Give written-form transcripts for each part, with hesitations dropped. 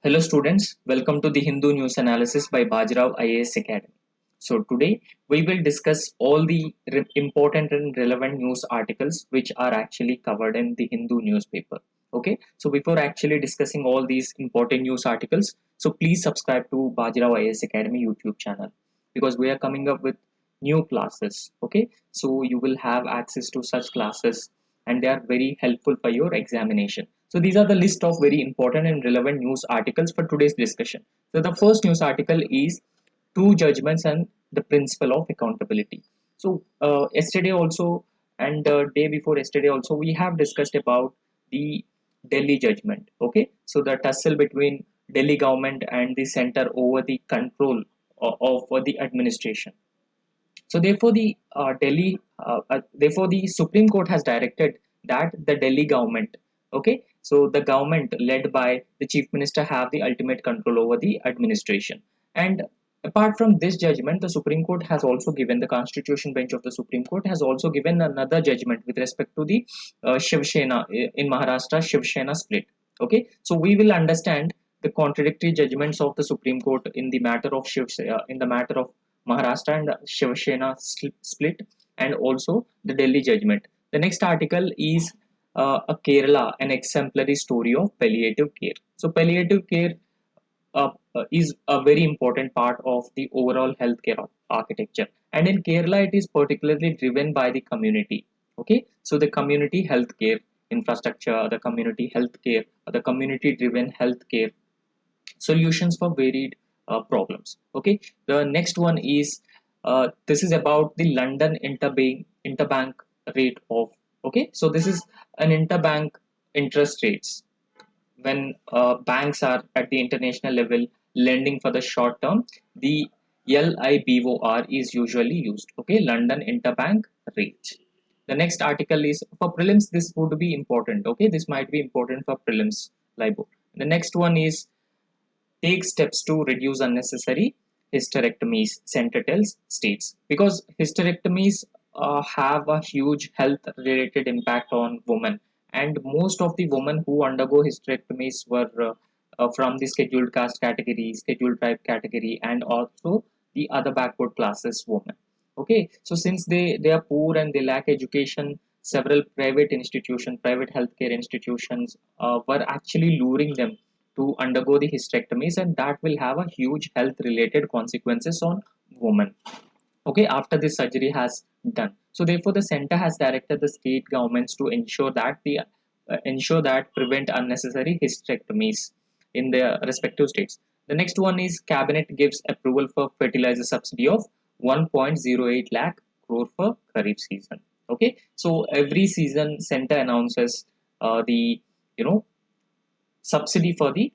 Hello students, welcome to the Hindu News Analysis by Baji IAS Academy. So today we will discuss all the important and relevant news articles which are actually covered in the Hindu newspaper. Okay, so before actually discussing all these important news articles, so please subscribe to Baji IAS Academy YouTube channel because we are coming up with new classes. Okay, so you will have access to such classes and they are very helpful for your examination. So these are the list of very important and relevant news articles for today's discussion. So the first news article is two judgments and the principle of accountability. So yesterday also and day before yesterday also we have discussed about the Delhi judgment. Okay, so the tussle between Delhi government and the center over the control of the administration. So therefore the Supreme Court has directed that the Delhi government, okay, so the government led by the Chief Minister have the ultimate control over the administration. And apart from this judgment, the Supreme Court has also given the Constitution Bench of the Supreme Court has also given another judgment with respect to the Shiv Sena in Maharashtra Shiv Sena split. Okay, so we will understand the contradictory judgments of the Supreme Court in the matter of in the matter of Maharashtra and Shiv Sena split, and also the Delhi judgment. The next article is a Kerala, an exemplary story of palliative care. So palliative care is a very important part of the overall healthcare architecture, and in Kerala, it is particularly driven by the community. Okay, so the community healthcare infrastructure, the community healthcare, the community-driven healthcare solutions for varied problems. Okay, the next one is this is about the London interbank rate of. Okay, so this is an interbank interest rates when banks are at the international level lending for the short term. The LIBOR is usually used. Okay, London interbank rate. The next article is for prelims. This would be important. Okay, this might be important for prelims LIBOR. The next one is take steps to reduce unnecessary hysterectomies, center tells states. Because hysterectomies have a huge health related impact on women, and most of the women who undergo hysterectomies were from the scheduled caste category, scheduled tribe category, and also the other backward classes women. Okay, so since they are poor and they lack education, several private healthcare institutions were actually luring them to undergo the hysterectomies, and that will have a huge health related consequences on women, okay, after this surgery has done. So therefore the center has directed the state governments to ensure that prevent unnecessary hysterectomies in their respective states. The next one is cabinet gives approval for fertilizer subsidy of 1.08 lakh crore for kharif season. Okay, so every season center announces the you know subsidy for the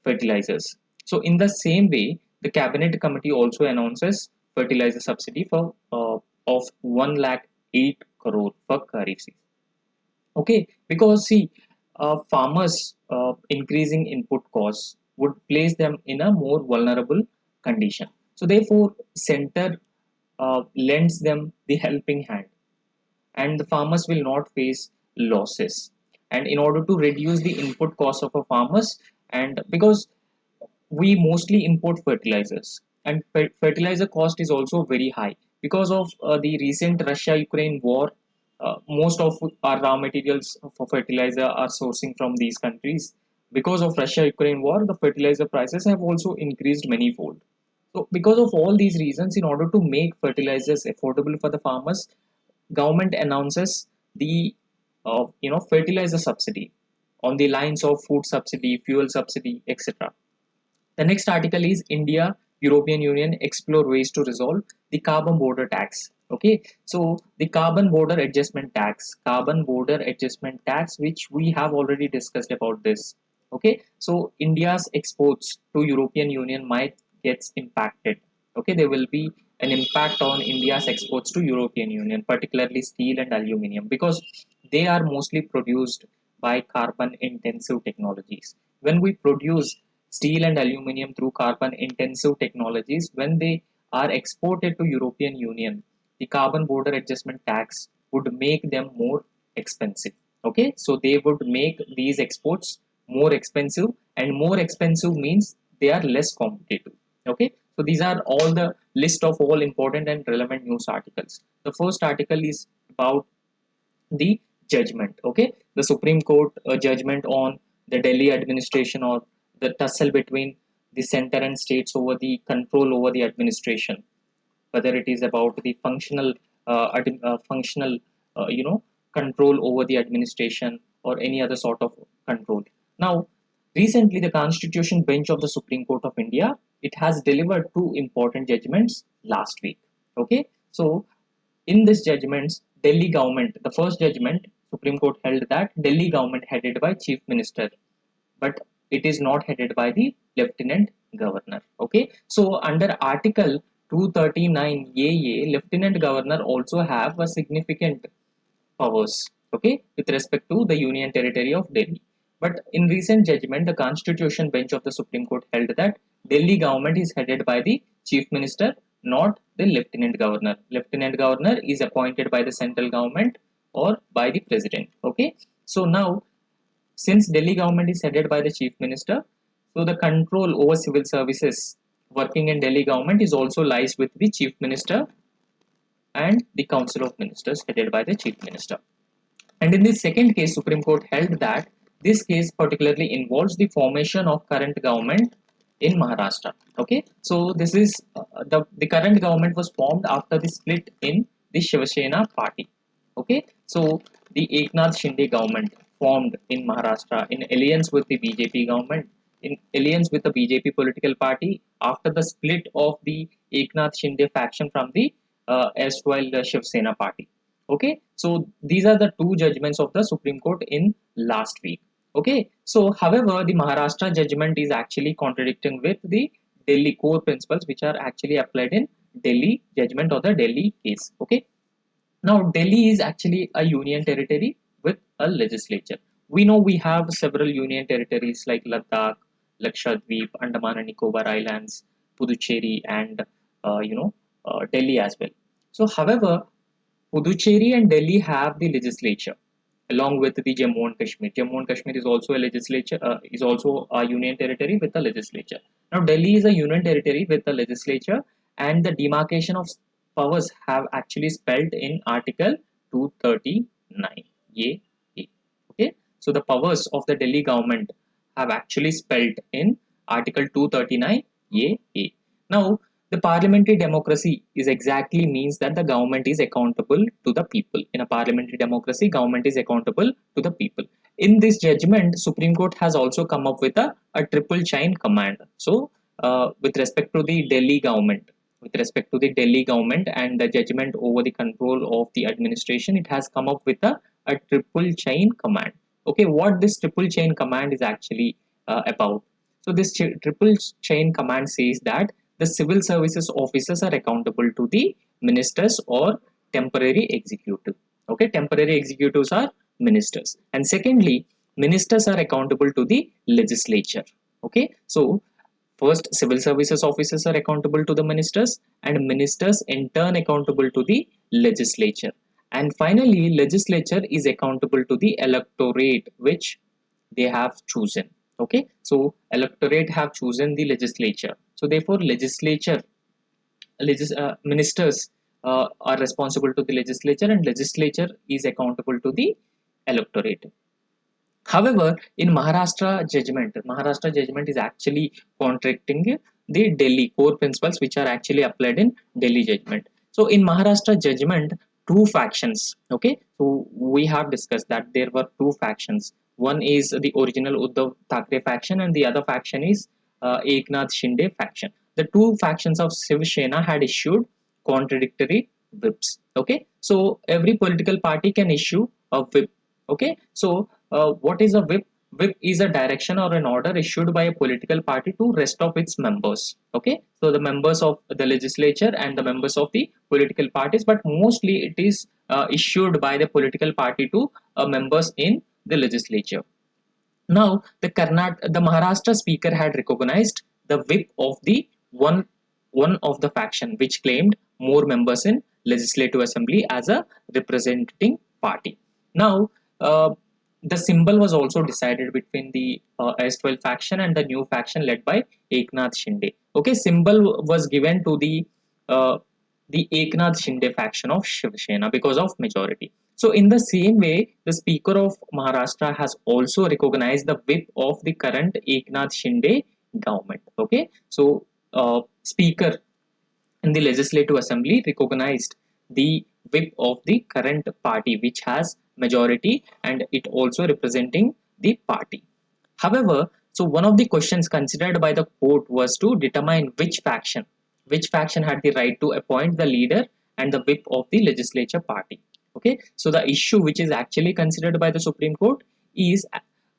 fertilizers. So in the same way, the cabinet committee also announces fertilizer subsidy for of 1 lakh 8 crore for kharif season. Okay, because see, farmers increasing input costs would place them in a more vulnerable condition. So therefore, center lends them the helping hand, and the farmers will not face losses. And in order to reduce the input cost of a farmers, and because we mostly import fertilizers, and fertilizer cost is also very high because of the recent Russia Ukraine war. Most of our raw materials for fertilizer are sourcing from these countries. Because of Russia Ukraine war, the fertilizer prices have also increased manyfold. So because of all these reasons, in order to make fertilizers affordable for the farmers, government announces the fertilizer subsidy on the lines of food subsidy, fuel subsidy, etc. The next article is India, European Union explore ways to resolve the carbon border tax. Okay, so the carbon border adjustment tax, which we have already discussed about this. Okay, so India's exports to European Union might gets impacted. Okay, there will be an impact on India's exports to European Union, particularly steel and aluminium, because they are mostly produced by carbon intensive technologies. When we produce steel and aluminium through carbon intensive technologies, when they are exported to European Union, the carbon border adjustment tax would make them more expensive. Okay, so they would make these exports more expensive, and more expensive means they are less competitive. Okay, so these are all the list of all important and relevant news articles. The first article is about the judgment. Okay, the Supreme Court judgment on the Delhi administration, or the tussle between the center and states over the control over the administration, whether it is about the functional you know control over the administration or any other sort of control. Now, recently the Constitution Bench of the Supreme Court of India, it has delivered two important judgments last week. Okay, so in this judgments, Delhi government, the first judgment, Supreme Court held that Delhi government headed by Chief Minister, but it is not headed by the Lieutenant Governor. Okay, so under Article 239 AA, Lieutenant Governor also have a significant powers, okay, with respect to the Union Territory of Delhi. But in recent judgment, the Constitution Bench of the Supreme Court held that Delhi government is headed by the Chief Minister, not the Lieutenant Governor. Lieutenant Governor is appointed by the central government or by the President. Okay, so now, since Delhi government is headed by the Chief Minister, so the control over civil services working in Delhi government is also lies with the Chief Minister and the Council of Ministers headed by the Chief Minister. And in the second case, Supreme Court held that this case particularly involves the formation of current government in Maharashtra. Okay, so this is the current government was formed after the split in the Shiv Sena party. Okay, so the Eknath Shinde government formed in Maharashtra in alliance with the BJP government, in alliance with the BJP political party after the split of the Eknath Shinde faction from the erstwhile Shiv Sena party. Okay, so these are the two judgments of the Supreme Court in last week. Okay, so however, the Maharashtra judgment is actually contradicting with the Delhi core principles which are actually applied in Delhi judgment or the Delhi case. Okay, now Delhi is actually a union territory with a legislature. We know we have several union territories like Ladakh, Lakshadweep, Andaman and Nicobar Islands, Puducherry, and Delhi as well. So, however, Puducherry and Delhi have the legislature along with the Jammu and Kashmir. Jammu and Kashmir is also a legislature, is also a union territory with a legislature. Now, Delhi is a union territory with a legislature, and the demarcation of powers have actually spelled in Article 239. Yeah, yeah. Okay, so the powers of the Delhi government have actually spelled in Article 239. Yeah, yeah. Now, the parliamentary democracy is exactly means that the government is accountable to the people. In a parliamentary democracy, government is accountable to the people. In this judgment, Supreme Court has also come up with a triple chain command. So, with respect to the Delhi government, with respect to the Delhi government and the judgment over the control of the administration, it has come up with a triple chain command. Okay, what this triple chain command is actually about. So, this triple chain command says that the civil services officers are accountable to the ministers or temporary executive. Okay, temporary executives are ministers. And secondly, ministers are accountable to the legislature. Okay, so first, civil services officers are accountable to the ministers, and ministers in turn accountable to the legislature. And finally, legislature is accountable to the electorate which they have chosen. Okay, so electorate have chosen the legislature. So therefore, ministers are responsible to the legislature, and legislature is accountable to the electorate. However, in Maharashtra judgment is actually contradicting the Delhi core principles which are actually applied in Delhi judgment. So in Maharashtra judgment, two factions. Okay, so we have discussed that there were two factions. One is the original Uddhav Thackeray faction, and the other faction is Eknath Shinde faction. The two factions of Shiv Sena had issued contradictory whips. Okay, so every political party can issue a whip. Okay, so what is a whip? Whip is a direction or an order issued by a political party to rest of its members. Okay, so the members of the legislature and the members of the political parties, but mostly it is issued by the political party to members in the legislature. Now, the Maharashtra speaker had recognized the whip of the one of the faction which claimed more members in legislative assembly as a representing party. Now, The symbol was also decided between the S12 faction and the new faction led by Eknath Shinde. Okay, symbol was given to uh, the Eknath Shinde faction of Shiv Sena because of majority. So in the same way, the Speaker of Maharashtra has also recognized the whip of the current Eknath Shinde government. Okay, so Speaker in the Legislative Assembly recognized the whip of the current party, which has majority and it also representing the party. However, so one of the questions considered by the court was to determine which faction had the right to appoint the leader and the whip of the legislature party. Okay, so the issue which is actually considered by the Supreme Court is,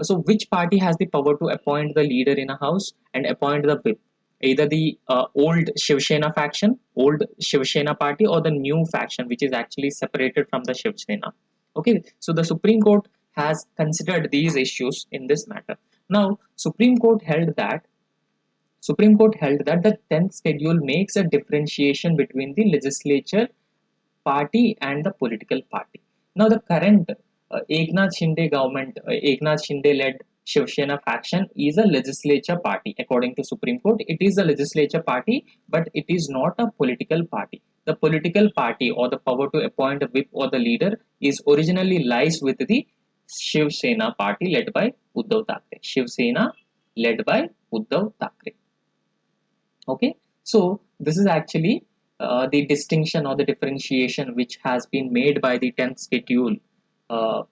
so which party has the power to appoint the leader in a house and appoint the whip, either the old Shiv Sena faction, old Shiv Sena party, or the new faction which is actually separated from the Shiv Sena. Okay, so the Supreme Court has considered these issues in this matter. Now, Supreme Court held that the 10th schedule makes a differentiation between the legislature party and the political party. Now, the current Eknath Shinde government, Eknath Shinde led Shiv Sena faction is a legislature party. According to Supreme Court, it is a legislature party, but it is not a political party. The political party or the power to appoint a whip or the leader is originally lies with the Shiv Sena party led by Uddhav Thackeray. Shiv Sena led by Uddhav Thackeray. Okay, so this is actually the distinction or the differentiation which has been made by the 10th schedule uh,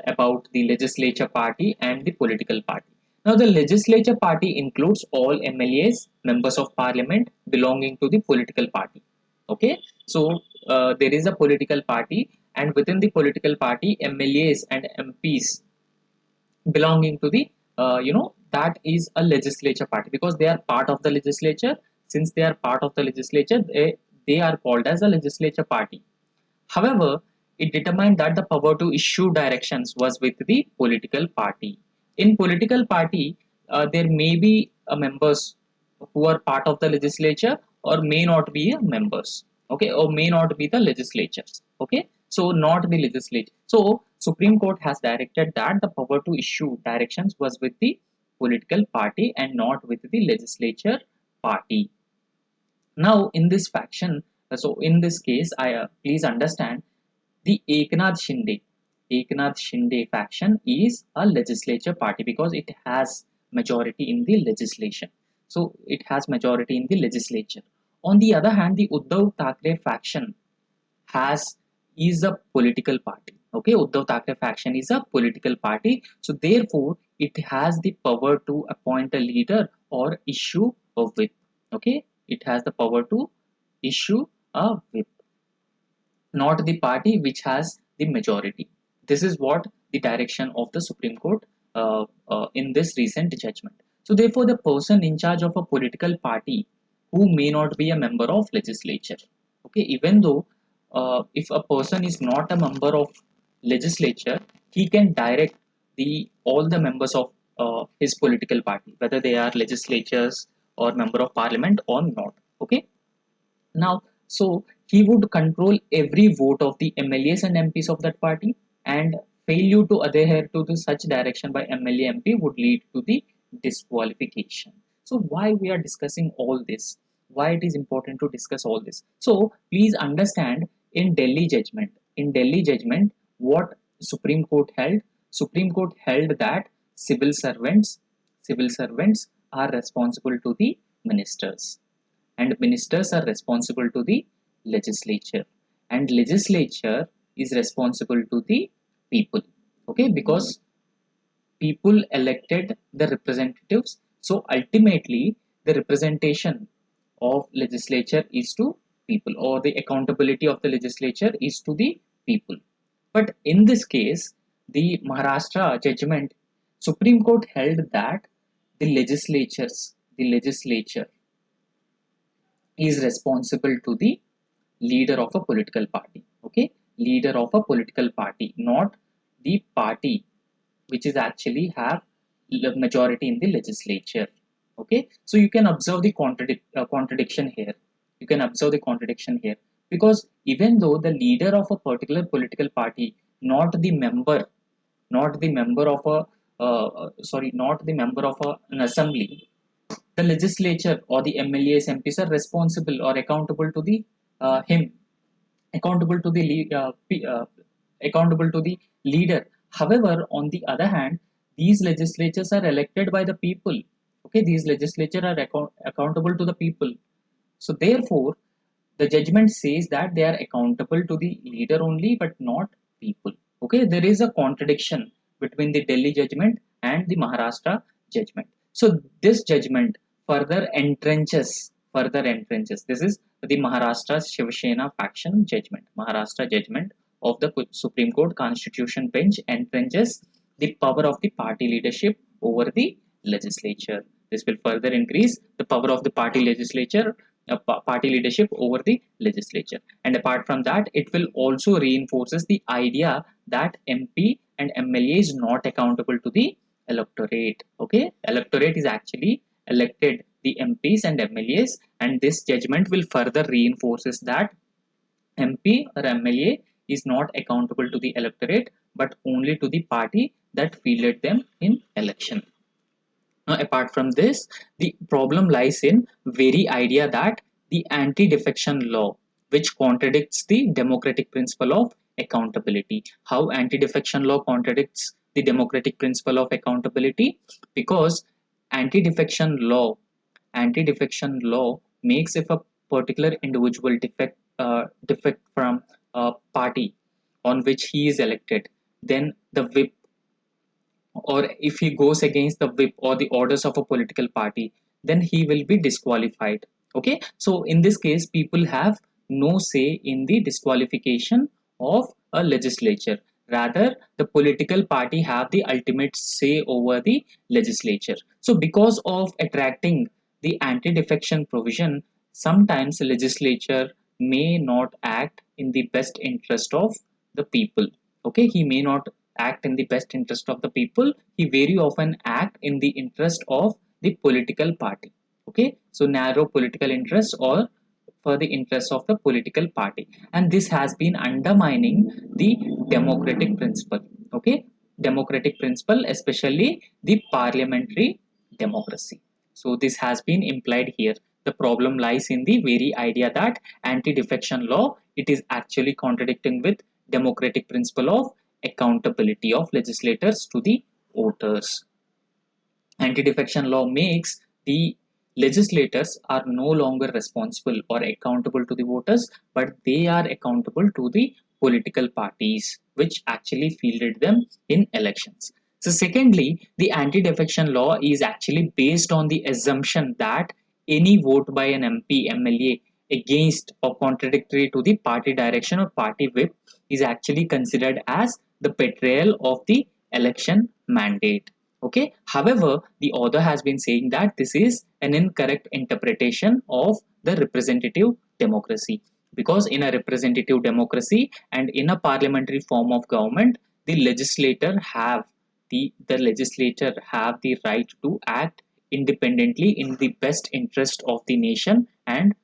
about the legislature party and the political party. Now, the legislature party includes all MLAs, members of parliament belonging to the political party. Okay, so there is a political party, and within the political party, MLAs and MPs belonging to the that is a legislature party because they are part of the legislature. Since they are part of the legislature, they are called as a legislature party. However, it determined that the power to issue directions was with the political party. In political party, there may be members who are part of the legislature or may not be members. Okay, or may not be the legislatures. Okay, so not the legislature. So Supreme Court has directed that the power to issue directions was with the political party and not with the legislature party. Now, in this faction, so in this case, I please understand the Eknath Shinde faction is a legislature party because it has majority in the legislation. So it has majority in the legislature. On the other hand, the Uddhav Thackeray faction has is a political party. Okay, Uddhav Thackeray faction is a political party. So therefore, it has the power to appoint a leader or issue a whip. Okay, it has the power to issue a whip, not the party which has the majority. This is what the direction of the Supreme Court in this recent judgment. So therefore, the person in charge of a political party who may not be a member of legislature. Okay, even though if a person is not a member of legislature, he can direct the all the members of his political party, whether they are legislatures or member of parliament or not. Okay, now, so he would control every vote of the MLAs and MPs of that party, and failure to adhere to the such direction by MLA MP would lead to the disqualification. So why we are discussing all this? Why it is important to discuss all this? So please understand in Delhi judgment, what Supreme Court held? Supreme Court held that civil servants are responsible to the ministers, and ministers are responsible to the legislature, and legislature is responsible to the people. Okay, because people elected the representatives, so ultimately the representation of legislature is to people, or the accountability of the legislature is to the people. But in this case, the Maharashtra judgment, Supreme Court held that the legislature is responsible to the leader of a political party. Okay, leader of a political party, not the party which is actually have majority in the legislature. Okay, so you can observe the contradiction here. You can observe the contradiction here, because even though the leader of a particular political party, not the member not the member of a not the member of an assembly. The legislature or the MLAs, MPs are responsible or accountable to the him, accountable to the accountable to the leader. However, on the other hand, these legislatures are elected by the people. Okay, these legislatures are accountable to the people. So therefore, the judgment says that they are accountable to the leader only, but not people. Okay, there is a contradiction between the Delhi judgment and the Maharashtra judgment. So this judgment further entrenches. This is the Maharashtra Shiv Sena faction judgment. Maharashtra judgment of the Supreme Court Constitution bench entrenches the power of the party leadership over the legislature. This will further increase the power of the party legislature, party leadership over the legislature. And apart from that, it will also reinforces the idea that MP and MLA is not accountable to the electorate. Okay, electorate is actually elected the MPs and MLAs, and this judgment will further reinforces that MP or MLA is not accountable to the electorate but only to the party that fielded them in election. Now, apart from this, the problem lies in very idea that the anti-defection law, which contradicts the democratic principle of accountability. How anti-defection law contradicts the democratic principle of accountability? Because anti-defection law, anti-defection law makes if a particular individual defect from a party on which he is elected, then the whip, or if he goes against the whip or the orders of a political party, then he will be disqualified. Okay, so in this case, people have no say in the disqualification of a legislature. Rather, the political party have the ultimate say over the legislature. So because of attracting the anti-defection provision, sometimes the legislature may not act in the best interest of the people. Okay, he may not act in the best interest of the people. He very often act in the interest of the political party. Okay, so narrow political interest or for the interests of the political party, and this has been undermining the democratic principle. Okay, democratic principle, especially the parliamentary democracy. So this has been implied here. The problem lies in the very idea that anti-defection law, it is actually contradicting with democratic principle of accountability of legislators to the voters. Anti-defection law makes the legislators are no longer responsible or accountable to the voters, but they are accountable to the political parties which actually fielded them in elections. So secondly, the anti-defection law is actually based on the assumption that any vote by an MP, MLA against or contradictory to the party direction or party whip is actually considered as the betrayal of the election mandate. Okay, however, the author has been saying that this is an incorrect interpretation of the representative democracy, because in a representative democracy and in a parliamentary form of government, the legislator have the legislature have the right to act independently in the best interest of the nation and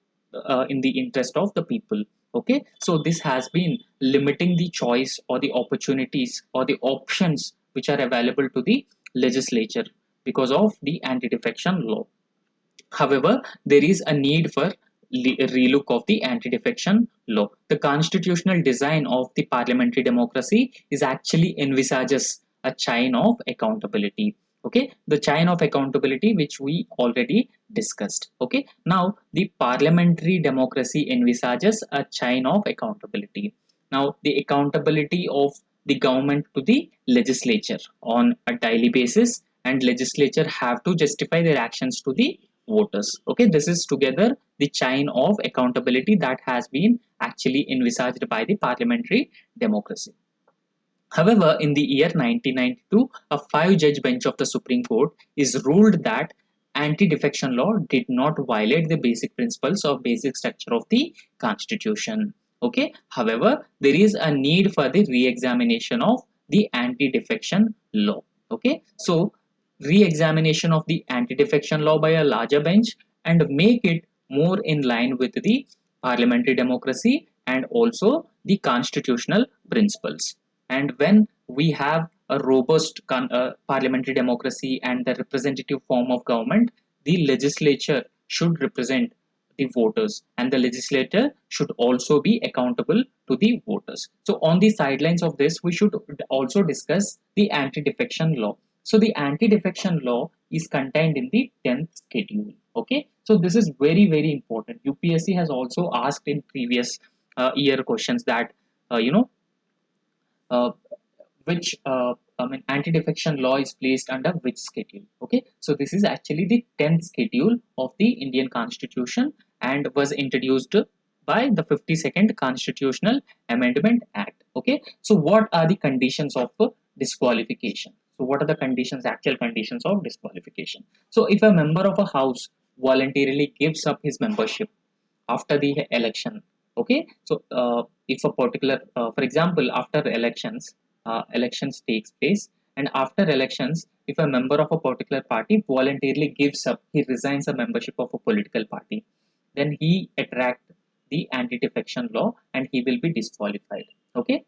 in the interest of the people. Okay, so this has been limiting the choice or the opportunities or the options which are available to the legislature because of the anti-defection law. However, there is a need for relook of the anti-defection law. The constitutional design of the parliamentary democracy is actually envisages a chain of accountability. Okay, the chain of accountability which we already discussed. Okay, now the parliamentary democracy envisages a chain of accountability. Now, the accountability of the government to the legislature on a daily basis, and legislature have to justify their actions to the voters. Okay, this is together the chain of accountability that has been actually envisaged by the parliamentary democracy. However, in the year 1992, a five-judge bench of the Supreme Court is ruled that anti-defection law did not violate the basic principles of basic structure of the Constitution. Okay. However, there is a need for the re-examination of the anti-defection law. Okay. So, re-examination of the anti-defection law by a larger bench and make it more in line with the parliamentary democracy and also the constitutional principles. And when we have a robust parliamentary democracy and the representative form of government, the legislature should represent the voters, and the legislator should also be accountable to the voters. So, on the sidelines of this, we should also discuss the anti defection law. So, the anti defection law is contained in the 10th schedule. Okay, so this is very, very important. UPSC has also asked in previous year questions that, uh, you know, uh, which anti-defection law is placed under which schedule. Okay, so this is actually the 10th schedule of the Indian Constitution and was introduced by the 52nd Constitutional Amendment Act. Okay, so what are the conditions of disqualification? So what are the conditions, actual conditions of disqualification? So if a member of a house voluntarily gives up his membership after the election, okay, so if a particular for example, after elections takes place, and after elections, if a member of a particular party voluntarily gives up, he resigns a membership of a political party, then he attract the anti defection law and he will be disqualified. Okay,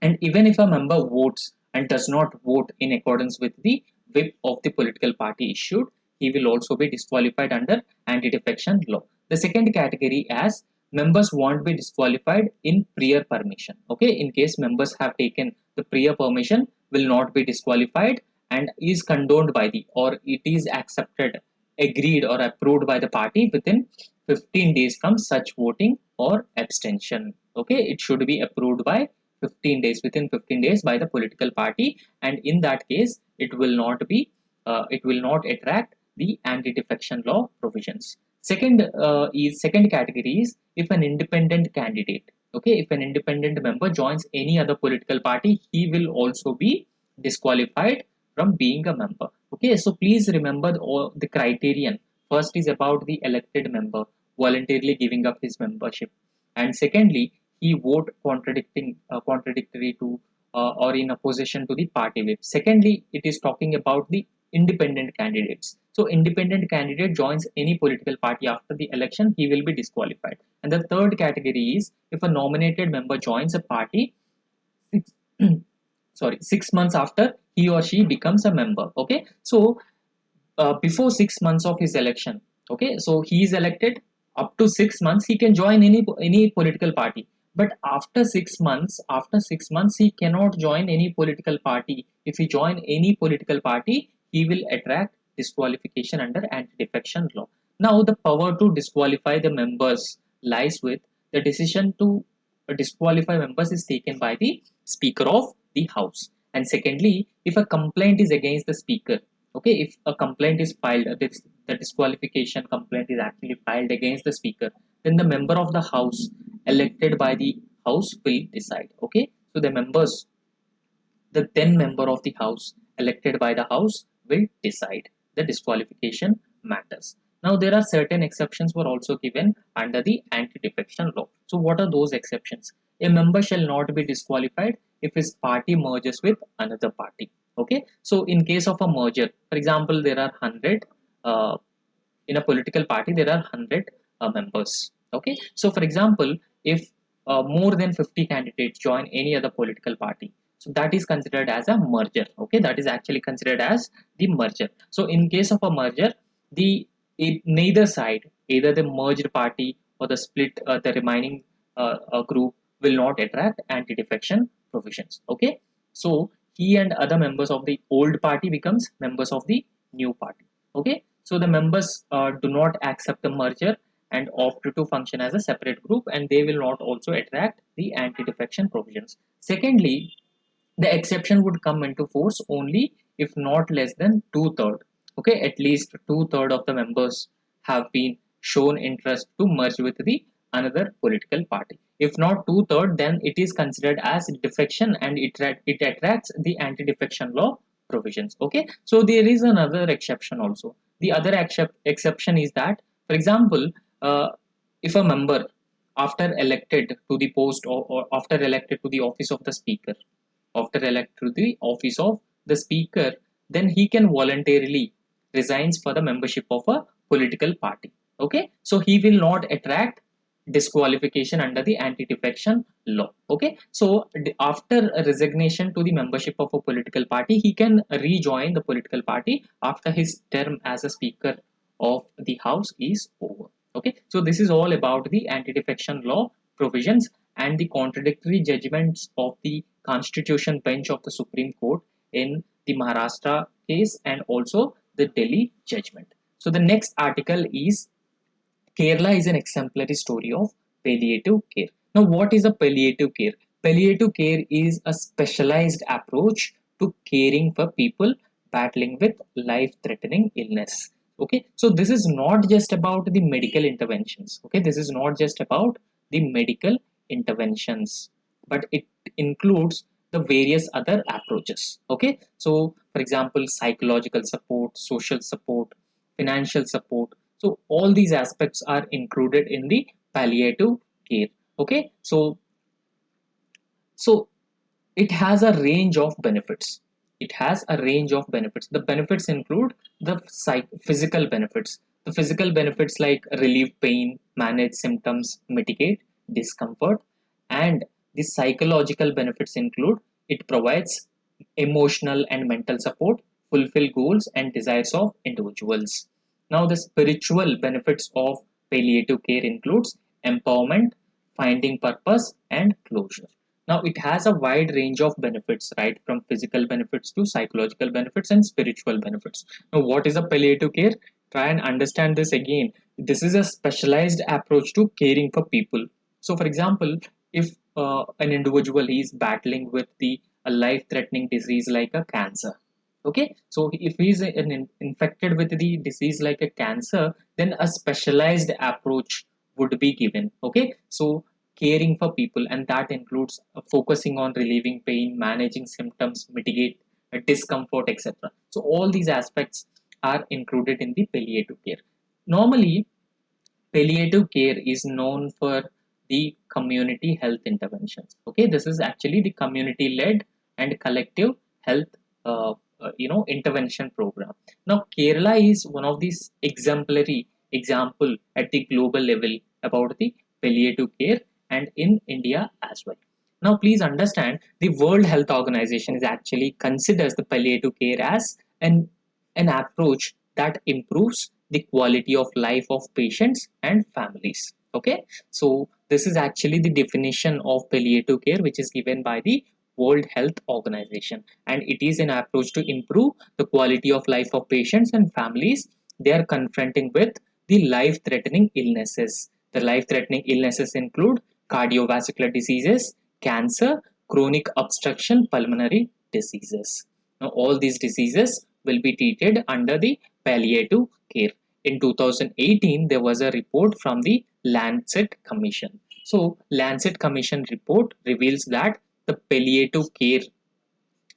and even if a member votes and does not vote in accordance with the whip of the political party issued, he will also be disqualified under anti-defection law. The second category as members won't be disqualified in prior permission. Okay, in case members have taken the prior permission, will not be disqualified and is condoned by the, or it is accepted, agreed or approved by the party within 15 days from such voting or abstention. Okay, it should be approved by 15 days, within 15 days by the political party, and in that case it will not be it will not attract the anti defection law provisions. Second category is if an independent candidate, okay, if an independent member joins any other political party, he will also be disqualified from being a member. Okay, so please remember the criterion. First is about the elected member voluntarily giving up his membership, and secondly, he vote contradictory to or in opposition to the party whip. Secondly, it is talking about the independent candidates. So independent candidate joins any political party after the election, he will be disqualified. And the third category is if a nominated member joins a party six, 6 months after he or she becomes a member. Okay, so before 6 months of his election, okay, so he is elected, up to 6 months he can join any political party, but after 6 months he cannot join any political party. If he join any political party, he will attract disqualification under anti defection law. Now the power to disqualify the members lies with the decision to disqualify members is taken by the speaker of the house. And secondly, if a complaint is against the speaker, okay, if a complaint is filed, the disqualification complaint is actually filed against the speaker, then the member of the house elected by the house will decide. Okay, so the then member of the house elected by the house will decide the disqualification matters. Now there are certain exceptions were also given under the anti-defection law. So what are those exceptions? A member shall not be disqualified if his party merges with another party. Okay, so in case of a merger, for example, there are 100 uh, in a political party, there are 100 members. Okay, so for example, if more than 50 candidates join any other political party, so that is considered as a merger. Okay, that is actually considered as the merger. So in case of a merger, neither side, either the merged party or the split the remaining group will not attract anti defection provisions. Okay, so he and other members of the old party becomes members of the new party. Okay, so the members do not accept the merger and opt to function as a separate group, and they will not also attract the anti defection provisions. Secondly, the exception would come into force only if not less than two-third. Okay, at least two-third of the members have been shown interest to merge with the another political party. If not two-third, then it is considered as defection and it attracts the anti-defection law provisions. Okay, so there is another exception also. The other exception is that, for example, uh, if a member after elected to the post or after elected to the office of the speaker, after elected to the office of the speaker, then he can voluntarily resigns for the membership of a political party. Okay, so he will not attract disqualification under the anti-defection law. Okay, so after a resignation to the membership of a political party, he can rejoin the political party after his term as a speaker of the house is over. Okay, so this is all about the anti-defection law provisions and the contradictory judgments of the constitution bench of the Supreme Court in the Maharashtra case and also the Delhi judgment. So the next article is Kerala is an exemplary story of palliative care. Now, what is a palliative care? Palliative care is a specialized approach to caring for people battling with life threatening illness. Okay, so this is not just about the medical interventions. Okay, this is not just about the medical interventions, but it includes the various other approaches. Okay, so for example, psychological support, social support, financial support, so all these aspects are included in the palliative care. Okay, so it has a range of benefits. It has a range of benefits. The benefits include the physical benefits. The physical benefits like relieve pain, manage symptoms, mitigate discomfort, and the psychological benefits include it provides emotional and mental support, fulfill goals and desires of individuals. Now, the spiritual benefits of palliative care includes empowerment, finding purpose, and closure. Now, it has a wide range of benefits, right? From physical benefits to psychological benefits and spiritual benefits. Now, what is a palliative care? Try and understand this again. This is a specialized approach to caring for people. So, for example, if an individual is battling with the a life-threatening disease like a cancer, okay, so if he is infected with the disease like a cancer, then a specialized approach would be given. Okay, so caring for people, and that includes focusing on relieving pain, managing symptoms, mitigate discomfort, etc. So all these aspects are included in the palliative care. Normally, palliative care is known for the community health interventions. Okay, this is actually the community led and collective health intervention program. Now, Kerala is one of these exemplary example at the global level about the palliative care, and in India as well. Now, please understand, the World Health Organization is actually considers the palliative care as an approach that improves the quality of life of patients and families. Okay, so this is actually the definition of palliative care, which is given by the World Health Organization, and it is an approach to improve the quality of life of patients and families they are confronting with the life threatening illnesses. The life threatening illnesses include cardiovascular diseases, cancer, chronic obstruction pulmonary diseases. Now, all these diseases will be treated under the palliative care. In 2018, there was a report from the Lancet Commission. So, Lancet Commission report reveals that the palliative care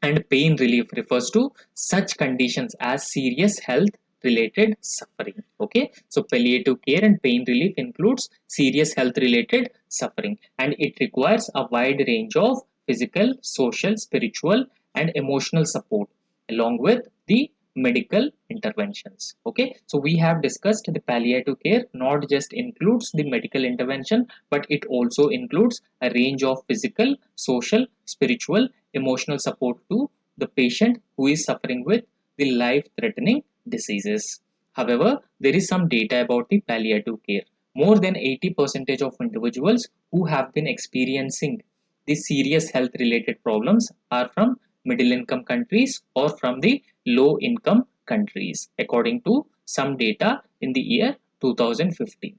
and pain relief refers to such conditions as serious health related suffering. Okay, so palliative care and pain relief includes serious health related suffering, and it requires a wide range of physical, social, spiritual, and emotional support along with the medical interventions. Okay, so we have discussed the palliative care not just includes the medical intervention, but it also includes a range of physical, social, spiritual, emotional support to the patient who is suffering with the life threatening diseases. However, there is some data about the palliative care. More than 80% of individuals who have been experiencing the serious health related problems are from middle income countries or from the low income countries, according to some data in the year 2015.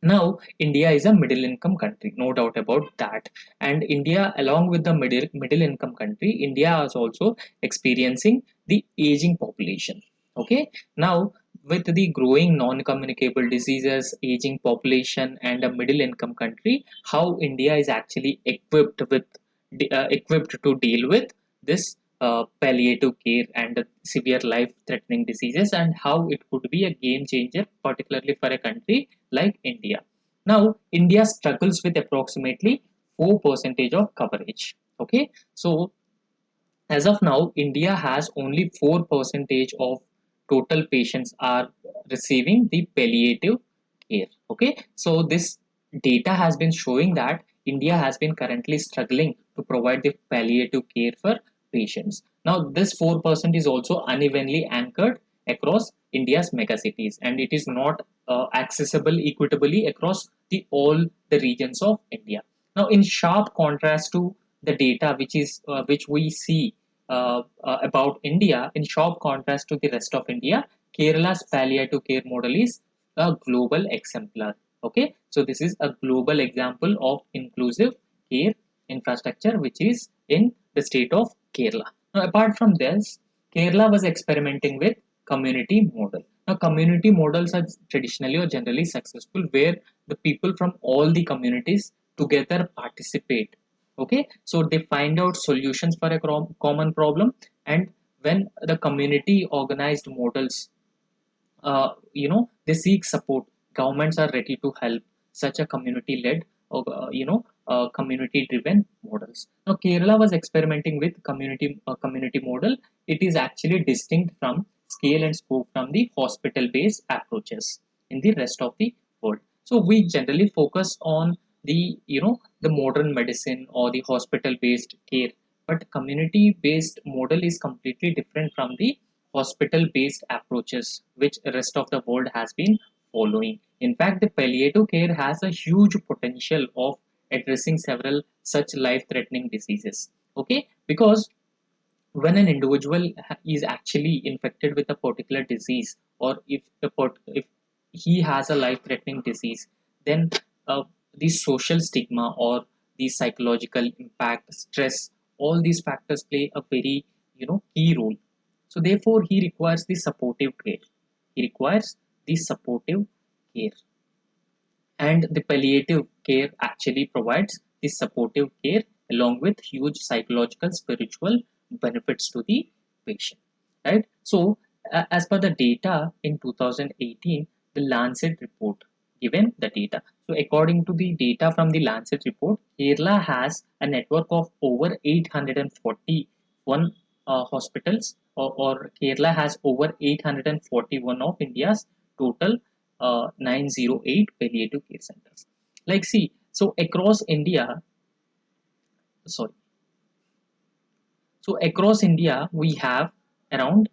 Now, India is a middle income country, no doubt about that. And India, along with the middle income country, India is also experiencing the aging population. Okay, now with the growing non-communicable diseases, aging population, and a middle income country, how India is actually equipped to deal with this palliative care and severe life-threatening diseases, and how it could be a game changer, particularly for a country like India. Now, India struggles with approximately 4% of coverage. Okay, so as of now, India has only 4% of total patients are receiving the palliative care. Okay, so this data has been showing that India has been currently struggling to provide the palliative care for patients. Now, this 4% is also unevenly anchored across India's megacities, and it is not accessible equitably across all the regions of India. Now, in sharp contrast to the data which we see about India, in sharp contrast to the rest of India, Kerala's palliative care model is a global exemplar. Okay, so this is a global example of inclusive care infrastructure which is in the state of Kerala. Now, apart from this, Kerala was experimenting with community model. Now, community models are traditionally or generally successful where the people from all the communities together participate. Okay, so they find out solutions for a common problem, and when the community organized models they seek support, governments are ready to help such a community led or community driven models. Now Kerala was experimenting with community model. It is actually distinct from scale and scope from the hospital based approaches in the rest of the world. So we generally focus on the the modern medicine or the hospital based care, but community based model is completely different from the hospital based approaches which the rest of the world has been following. In fact, the palliative care has a huge potential of addressing several such life threatening diseases. Okay, because when an individual is actually infected with a particular disease, or if he has a life threatening disease, then uh, the social stigma or the psychological impact, stress, all these factors play a very key role. So therefore he requires the supportive care. He requires the supportive care, and the palliative care actually provides the supportive care along with huge psychological spiritual benefits to the patient, right? So as per the data in 2018, the Lancet report given the data. So according to the data from the Lancet report, Kerala has a network of over 841 hospitals, or Kerala has over 841 of India's total 908 palliative care centers. Like, see, so across India, sorry, so across India we have around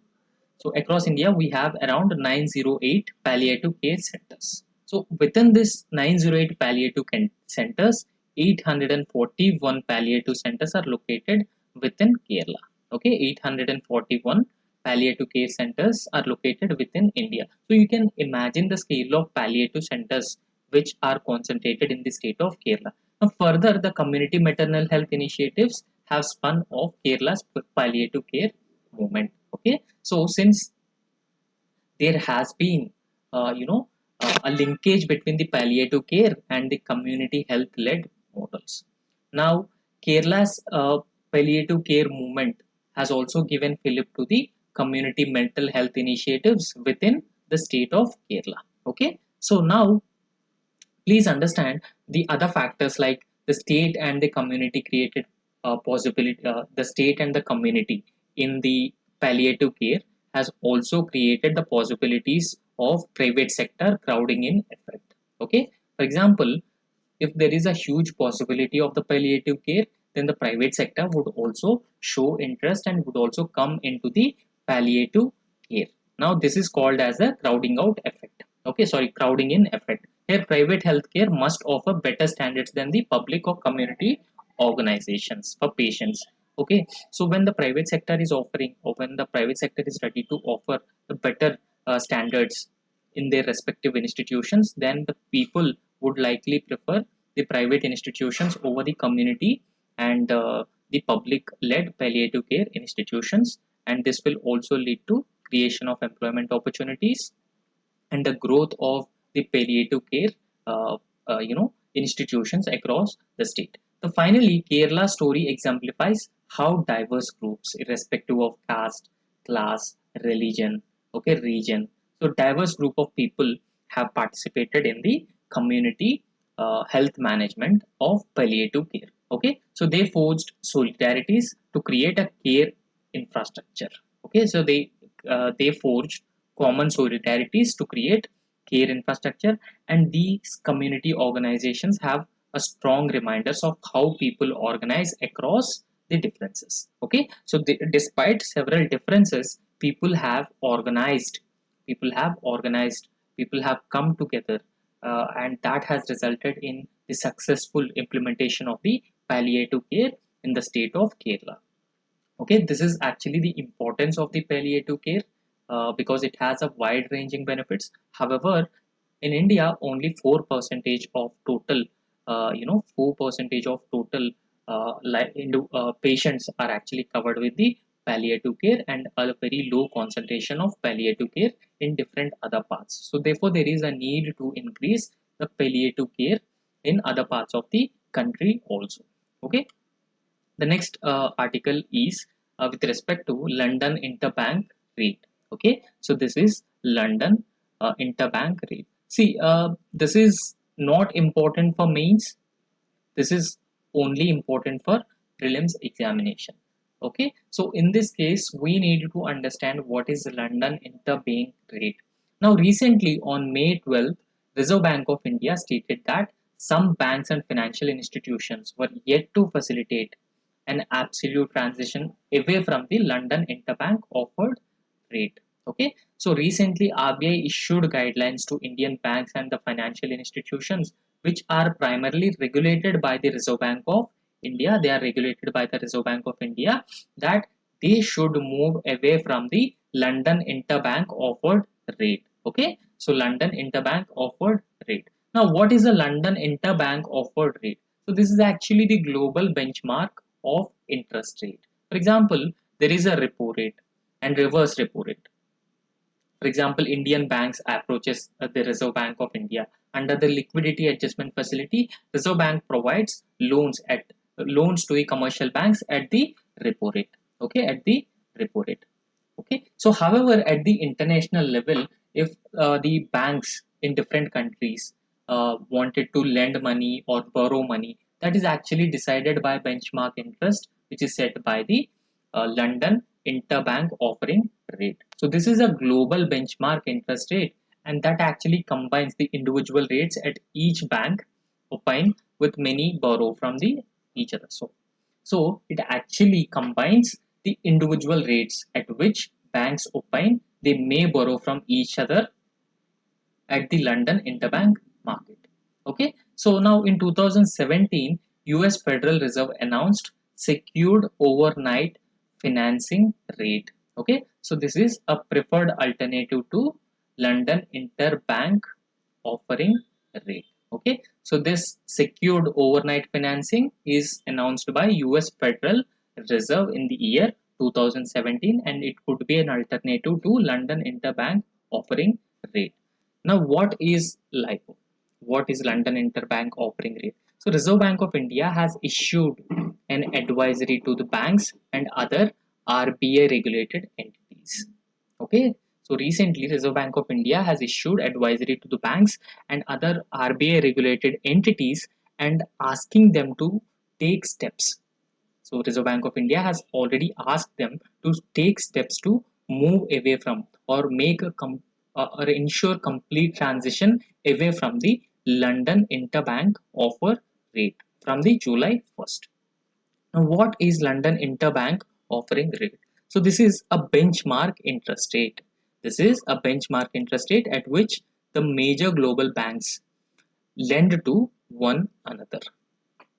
across India we have around 908 palliative care centers. So within this 908 palliative centers, 841 palliative centers are located within Kerala. Okay, 841 palliative care centers are located within India. So you can imagine the scale of palliative centers which are concentrated in the state of Kerala. Now, further, the community maternal health initiatives have spun off Kerala's palliative care movement. Okay, so since there has been a linkage between the palliative care and the community health led models. Now Kerala's palliative care movement has also given fillip to the community mental health initiatives within the state of Kerala. Okay, so now please understand the other factors like the state and the community created possibility. The state and the community in the palliative care has also created the possibilities of private sector crowding in effect. Okay, for example, if there is a huge possibility of the palliative care, then the private sector would also show interest and would also come into the palliative care. Now this is called as a crowding out effect. Okay, sorry, crowding in effect. Here private healthcare must offer better standards than the public or community organizations for patients. Okay, so when the private sector is offering, or when the private sector is ready to offer the better standards in their respective institutions, then the people would likely prefer the private institutions over the community and the public led palliative care institutions, and this will also lead to creation of employment opportunities and the growth of the palliative care institutions across the state. So finally, Kerala story exemplifies how diverse groups, irrespective of caste, class, religion, okay, region, so diverse group of people have participated in the community health management of palliative care. Okay, so they forged solidarities to create a care infrastructure. Okay, so they forged common solidarities to create care infrastructure, and these community organizations have a strong reminders of how people organize across the differences. Okay, so despite several differences, people have organized, people have come together, and that has resulted in the successful implementation of the palliative care in the state of Kerala. Okay, this is actually the importance of the palliative care, because it has a wide ranging benefits. However, in India, only 4% of total 4% of total patients are actually covered with the palliative care, and a very low concentration of palliative care in different other parts. So therefore there is a need to increase the palliative care in other parts of the country also. Okay, the next article is with respect to London interbank rate. Okay, so this is London interbank rate. See, this is not important for mains. This is only important for prelims examination. Okay, so in this case, we need to understand what is London interbank rate. Now, recently on May 12th, Reserve Bank of India stated that some banks and financial institutions were yet to facilitate an absolute transition away from the London interbank offered rate. Okay, so recently RBI issued guidelines to Indian banks and the financial institutions which are primarily regulated by the Reserve Bank of India. They are regulated by the Reserve Bank of India, that they should move away from the London interbank offered rate. Okay, so London interbank offered rate. Now, what is the London interbank offered rate? So this is actually the global benchmark of interest rate. For example, there is a repo rate and reverse repo rate. For example, Indian banks approaches the Reserve Bank of India. Under the liquidity adjustment facility, Reserve Bank provides loans to the commercial banks at the repo rate. Okay, at the repo rate. Okay, so however, at the international level, if the banks in different countries wanted to lend money or borrow money, that is actually decided by benchmark interest, which is set by the London interbank offering rate. So this is a global benchmark interest rate, and that actually combines the individual rates at each bank opine with many borrow from the each other. So it actually combines the individual rates at which banks opine they may borrow from each other at the London interbank market. Okay, so now in 2017, US Federal Reserve announced secured overnight financing rate. Okay, so this is a preferred alternative to London interbank offering rate. Okay, so this secured overnight financing is announced by US Federal Reserve in the year 2017, and it could be an alternative to London interbank offering rate. Now, what is LIBOR? What is London interbank offering rate? So Reserve Bank of India has issued an advisory to the banks and other RBI regulated entities. Okay, so recently Reserve Bank of India has issued advisory to the banks and other RBI regulated entities and asking them to take steps. So Reserve Bank of India has already asked them to take steps to move away from or make a or ensure complete transition away from the London interbank offer rate from the July 1st. Now, what is London interbank offering rate? So this is a benchmark interest rate. This is a benchmark interest rate at which the major global banks lend to one another.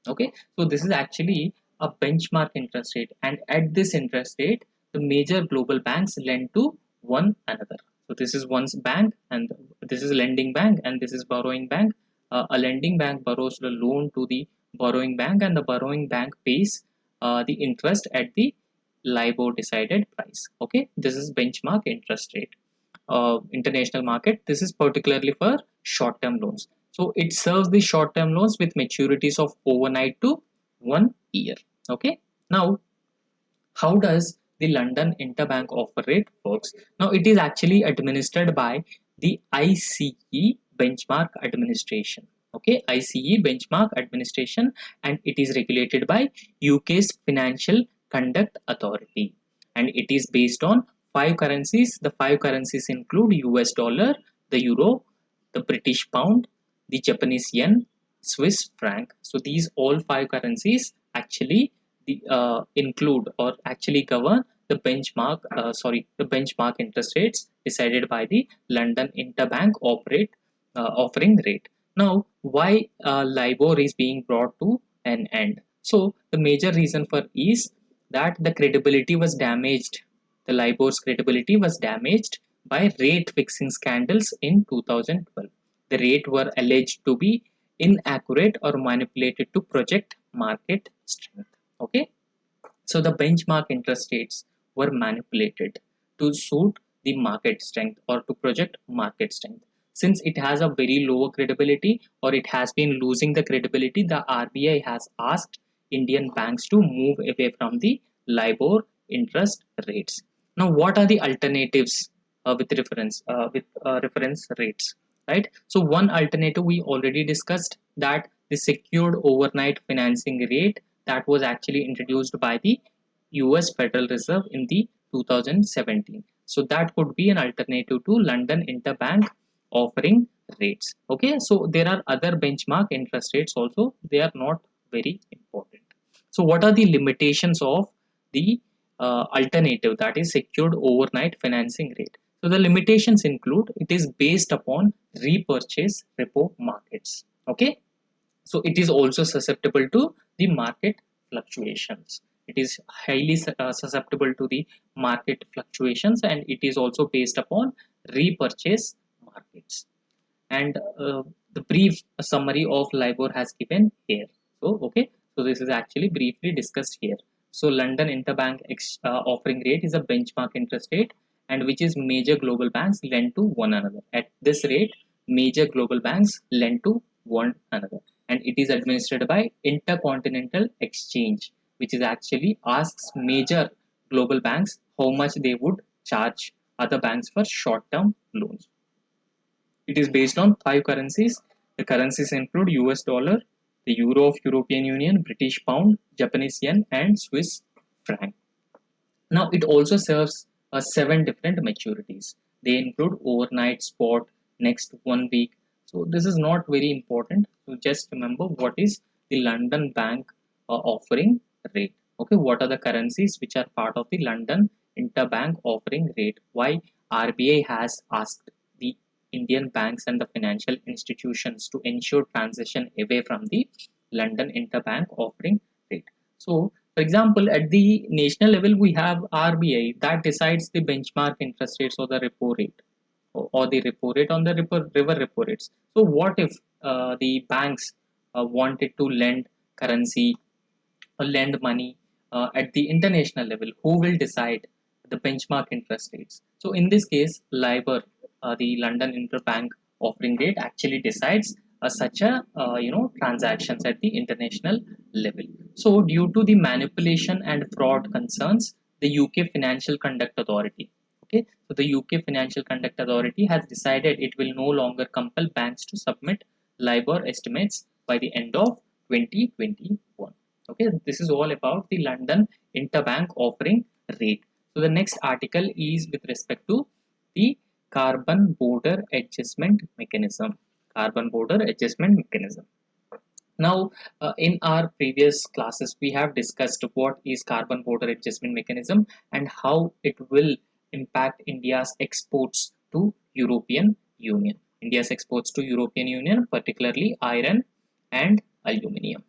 Okay, so this is actually a benchmark interest rate, and at this interest rate, the major global banks lend to one another. So this is one's bank, and this is lending bank, and this is borrowing bank. A lending bank borrows the loan to the borrowing bank, and the borrowing bank pays the interest at the LIBOR decided price. Okay, this is benchmark interest rate. International market, this is particularly for short-term loans. So it serves the short-term loans with maturities of overnight to 1 year. Okay, now how does the London interbank offer rate works? Now it is actually administered by the ICE benchmark administration. Okay, ICE benchmark administration, and it is regulated by UK's Financial Conduct Authority, and it is based on five currencies. The five currencies include US dollar, the euro, the British pound, the Japanese yen, Swiss franc. So these all five currencies actually include or actually govern the the benchmark interest rates decided by the London Interbank offering rate. Now, why LIBOR is being brought to an end? So the major reason for is that the credibility was damaged. The LIBOR's credibility was damaged by rate fixing scandals in 2012. The rate were alleged to be inaccurate or manipulated to project market strength. Okay, so the benchmark interest rates were manipulated to suit the market strength or to project market strength. Since it has a very low credibility or it has been losing the credibility, the RBI has asked Indian banks to move away from the LIBOR interest rates. Now, what are the alternatives with reference rates? Right. So one alternative we already discussed, that the secured overnight financing rate that was actually introduced by the US Federal Reserve in the 2017. So that could be an alternative to London Interbank offering rates. Okay, so there are other benchmark interest rates also. They are not very important. So what are the limitations of the alternative, that is secured overnight financing rate? So the limitations include it is based upon repurchase repo markets. Okay, so it is also susceptible to the market fluctuations. It is highly susceptible to the market fluctuations, and it is also based upon repurchase markets. And the brief summary of LIBOR has given here. So okay, so this is actually briefly discussed here. So London Interbank offering rate is a benchmark interest rate, and which is major global banks lend to one another. At this rate, major global banks lend to one another, and it is administered by Intercontinental Exchange, which is actually asks major global banks how much they would charge other banks for short-term loans. It is based on five currencies. The currencies include US dollar, the euro of European Union, British pound, Japanese yen, and Swiss franc. Now it also serves seven different maturities. They include overnight, spot, next 1 week. So this is not very important. So just remember what is the London Bank offering rate. Okay, what are the currencies which are part of the London Interbank offering rate? Why RBI has asked the Indian banks and the financial institutions to ensure transition away from the London Interbank offering rate. So for example, at the national level, we have RBI that decides the benchmark interest rates or the repo rate, or the repo rate on the river repo rates. So what if the banks wanted to lend currency or lend money at the international level? Who will decide the benchmark interest rates? So in this case, LIBOR, the London Interbank offering rate, actually decides such a transactions at the international level. So due to the manipulation and fraud concerns, the UK Financial Conduct Authority, okay, so the UK Financial Conduct Authority has decided it will no longer compel banks to submit LIBOR estimates by the end of 2021. Okay, this is all about the London Interbank offering rate. So the next article is with respect to the carbon border adjustment mechanism. Carbon border adjustment mechanism. Now, in our previous classes, we have discussed what is carbon border adjustment mechanism and how it will impact India's exports to European Union. India's exports to European Union, particularly iron and aluminium.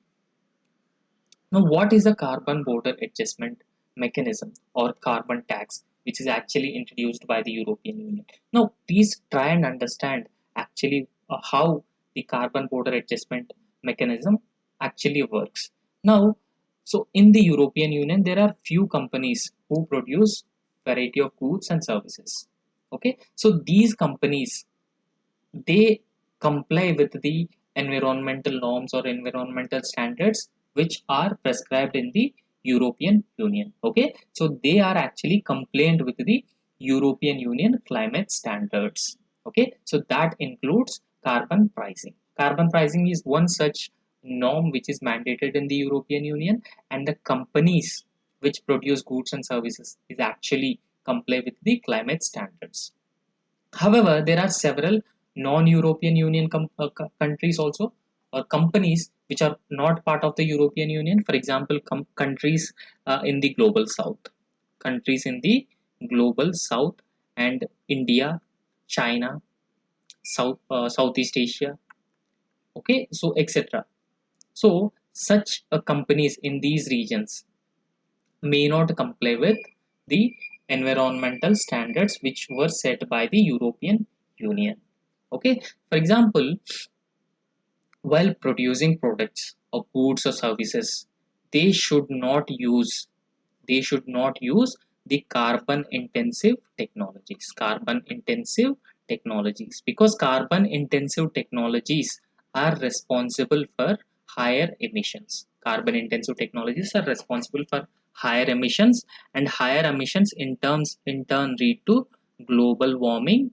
Now, what is a carbon border adjustment mechanism or carbon tax, which is actually introduced by the European Union? Now, please try and understand actually how the carbon border adjustment mechanism actually works. Now, so in the European Union, there are few companies who produce variety of goods and services. Okay, so these companies, they comply with the environmental norms or environmental standards which are prescribed in the European Union. Okay, so they are actually compliant with the European Union climate standards. Okay, so that includes carbon pricing. Carbon pricing is one such norm which is mandated in the European Union, and the companies which produce goods and services is actually comply with the climate standards. However, there are several non-European Union countries also, or companies which are not part of the European Union. For example, countries in the global south, countries in the global south, and India, China, Southeast Asia, okay, so etc. So such companies in these regions may not comply with the environmental standards which were set by the European Union. Okay, for example, while producing products or goods or services, they should not use the carbon intensive technologies, because carbon intensive technologies are responsible for higher emissions. Carbon intensive technologies are responsible for higher emissions, and higher emissions in turn lead to global warming,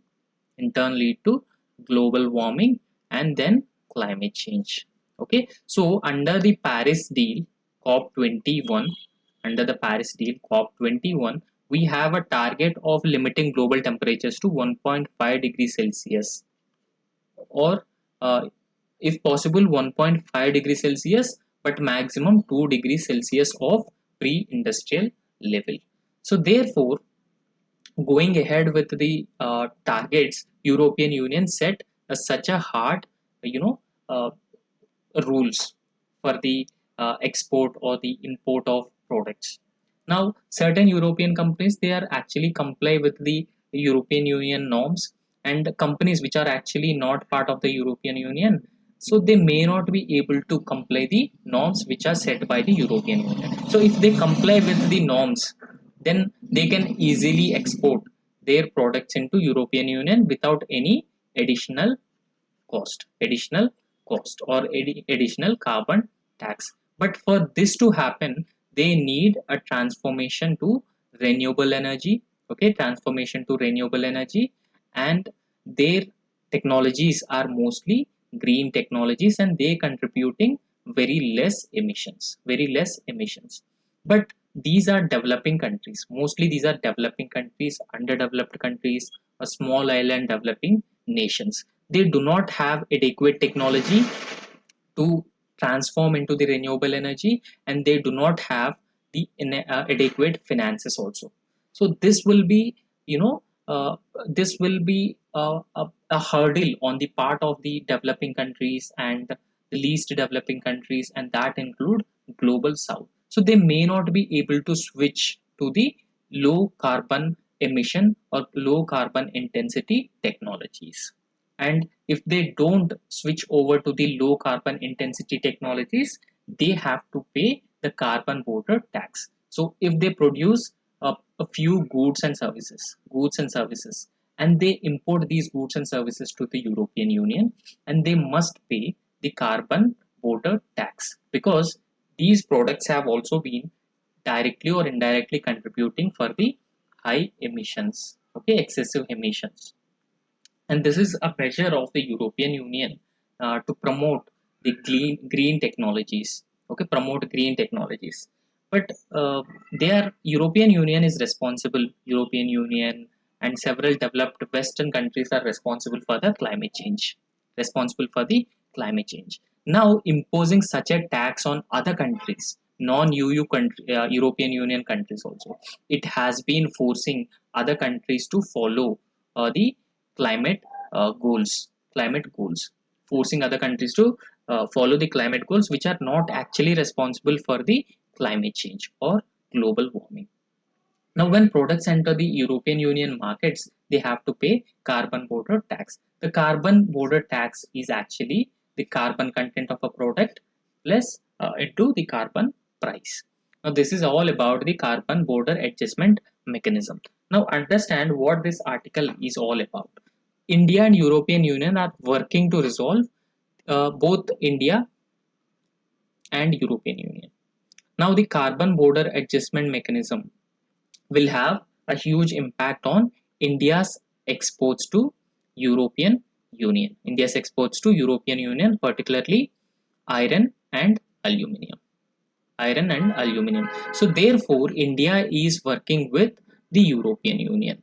global warming and then climate change. Okay, so under the Paris deal, COP21, under the Paris deal COP21, we have a target of limiting global temperatures to 1.5 degrees Celsius, or if possible 1.5 degrees Celsius, but maximum 2 degrees Celsius of pre-industrial level. So therefore, going ahead with the targets, European Union set such a hard, you know, uh, rules for the export or the import of products. Now, certain European companies, they are actually comply with the European Union norms, and companies which are actually not part of the European Union, so they may not be able to comply the norms which are set by the European Union. So if they comply with the norms, then they can easily export their products into European Union without any additional additional cost or additional carbon tax. But for this to happen, they need a transformation to renewable energy. Okay, transformation to renewable energy, and their technologies are mostly green technologies, and they contributing very less emissions. But these are developing countries, mostly these are developing countries, underdeveloped countries, a small island developing nations. They do not have adequate technology to transform into the renewable energy, and they do not have the adequate finances also. So this will be, you know uh, this will be a hurdle on the part of the developing countries and the least developing countries, and that include global south. So they may not be able to switch to the low carbon emission or low carbon intensity technologies. And if they don't switch over to the low carbon intensity technologies, they have to pay the carbon border tax. So if they produce a few goods and services, and they import these goods and services to the European Union, and they must pay the carbon border tax, because these products have also been directly or indirectly contributing for the high emissions, okay, excessive emissions. And this is a measure of the European Union to promote the green technologies. Okay, promote green technologies. But their European Union is responsible. European Union and several developed Western countries are responsible for the climate change. Responsible for the climate change. Now, imposing such a tax on other countries, non-EU country, European Union countries also, it has been forcing other countries to follow the climate climate goals, forcing other countries to follow the climate goals which are not actually responsible for the climate change or global warming. Now, when products enter the European Union markets, they have to pay carbon border tax. The carbon border tax is actually the carbon content of a product plus into the carbon price. Now, this is all about the carbon border adjustment mechanism. Now, understand what this article is all about. India and European Union are working to resolve both India and European Union. Now, the carbon border adjustment mechanism will have a huge impact on India's exports to European Union. India's exports to European Union, particularly iron and aluminium. Iron and aluminium. So therefore, India is working with the European Union.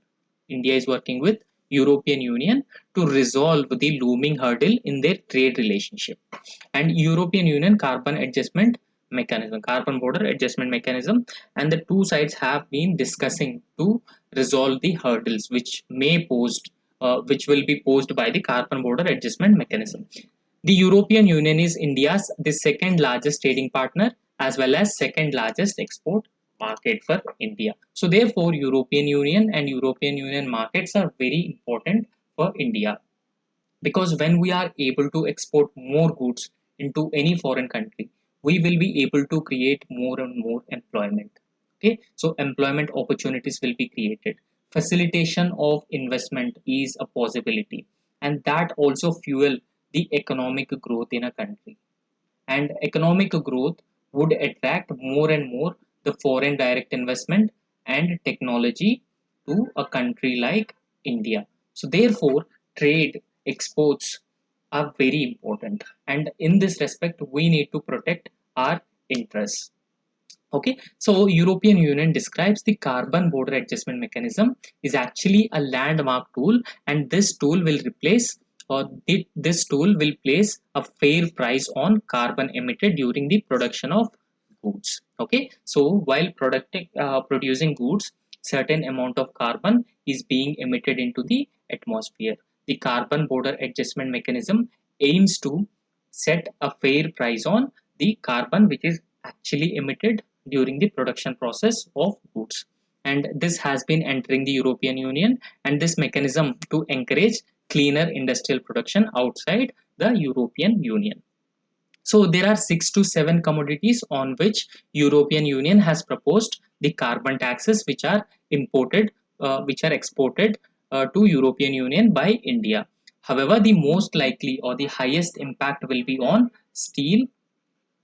India is working with European Union to resolve the looming hurdle in their trade relationship. And European Union carbon border adjustment mechanism, and the two sides have been discussing to resolve the hurdles which will be posed by the carbon border adjustment mechanism. The European Union is India's the second largest trading partner as well as second largest export market for India. So therefore, European Union and European Union markets are very important for India, because when we are able to export more goods into any foreign country, we will be able to create more and more employment. Okay, so employment opportunities will be created, facilitation of investment is a possibility, and that also fuel the economic growth in a country. And economic growth would attract more and more the foreign direct investment and technology to a country like India. So therefore, trade exports are very important, and in this respect we need to protect our interests. Okay, so European Union describes the carbon border adjustment mechanism is actually a landmark tool, and this tool will replace this tool will place a fair price on carbon emitted during the production of goods. Okay, so while producing goods, certain amount of carbon is being emitted into the atmosphere. The carbon border adjustment mechanism aims to set a fair price on the carbon which is actually emitted during the production process of goods. And this has been entering the European Union, and this mechanism to encourage cleaner industrial production outside the European Union. So there are 6 to 7 commodities on which European Union has proposed the carbon taxes which are exported to European Union by India. However, the most likely or the highest impact will be on steel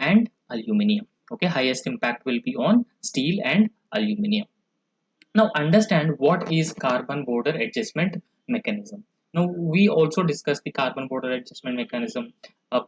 and aluminum. Okay, highest impact will be on steel and aluminum. Now understand what is carbon border adjustment mechanism. Now we also discussed the carbon border adjustment mechanism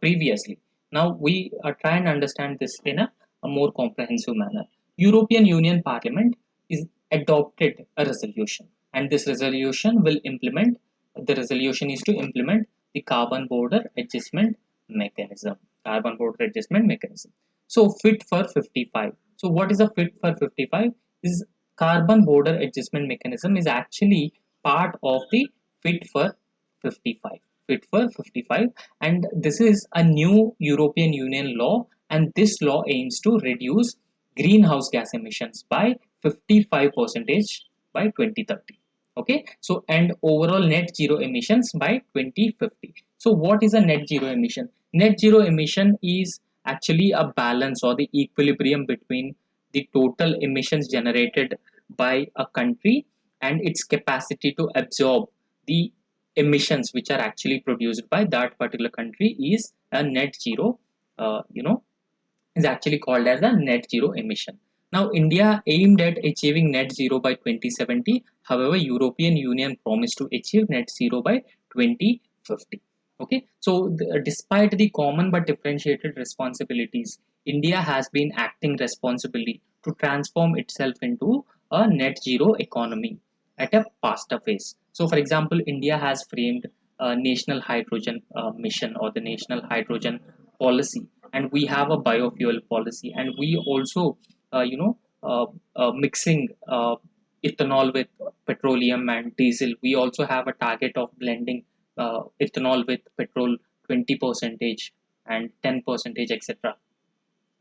previously. Now we try and understand this in a more comprehensive manner. European Union Parliament is adopted a resolution, and this resolution will implement the resolution is to implement the carbon border adjustment mechanism. Carbon border adjustment mechanism. So fit for 55. So what is a fit for 55? Is carbon border adjustment mechanism is actually part of the fit for 55. Fit for 55, and this is a new European Union law, and this law aims to reduce greenhouse gas emissions by 55 percentage by 2030. Okay, so and overall net zero emissions by 2050. So what is a net zero emission? Net zero emission is actually a balance or the equilibrium between the total emissions generated by a country and its capacity to absorb the emissions which are actually produced by that particular country is a net zero, you know, is actually called as a net zero emission. Now, India aimed at achieving net zero by 2070. However, European Union promised to achieve net zero by 2050. Okay, so despite the common but differentiated responsibilities, India has been acting responsibly to transform itself into a net zero economy at a faster pace. So, for example, India has framed a national hydrogen mission or the national hydrogen policy, and we have a biofuel policy, and we also mixing ethanol with petroleum and diesel. We also have a target of blending ethanol with petrol 20 percentage and 10 percentage, etc.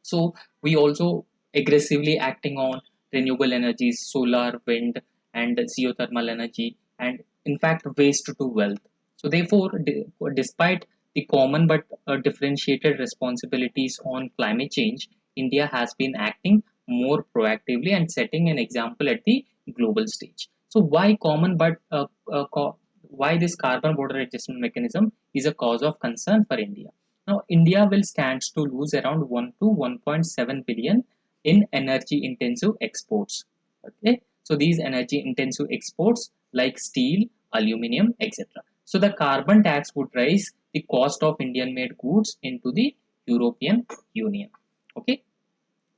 So we also aggressively acting on renewable energies, solar, wind, and geothermal energy, and in fact waste to wealth. So therefore, despite the common but differentiated responsibilities on climate change, India has been acting more proactively and setting an example at the global stage. So why this carbon border adjustment mechanism is a cause of concern for India? Now, India will stands to lose around 1 to 1.7 billion in energy intensive exports. Okay, so these energy intensive exports like steel, aluminium, etc. So the carbon tax would raise the cost of Indian made goods into the European Union. Okay,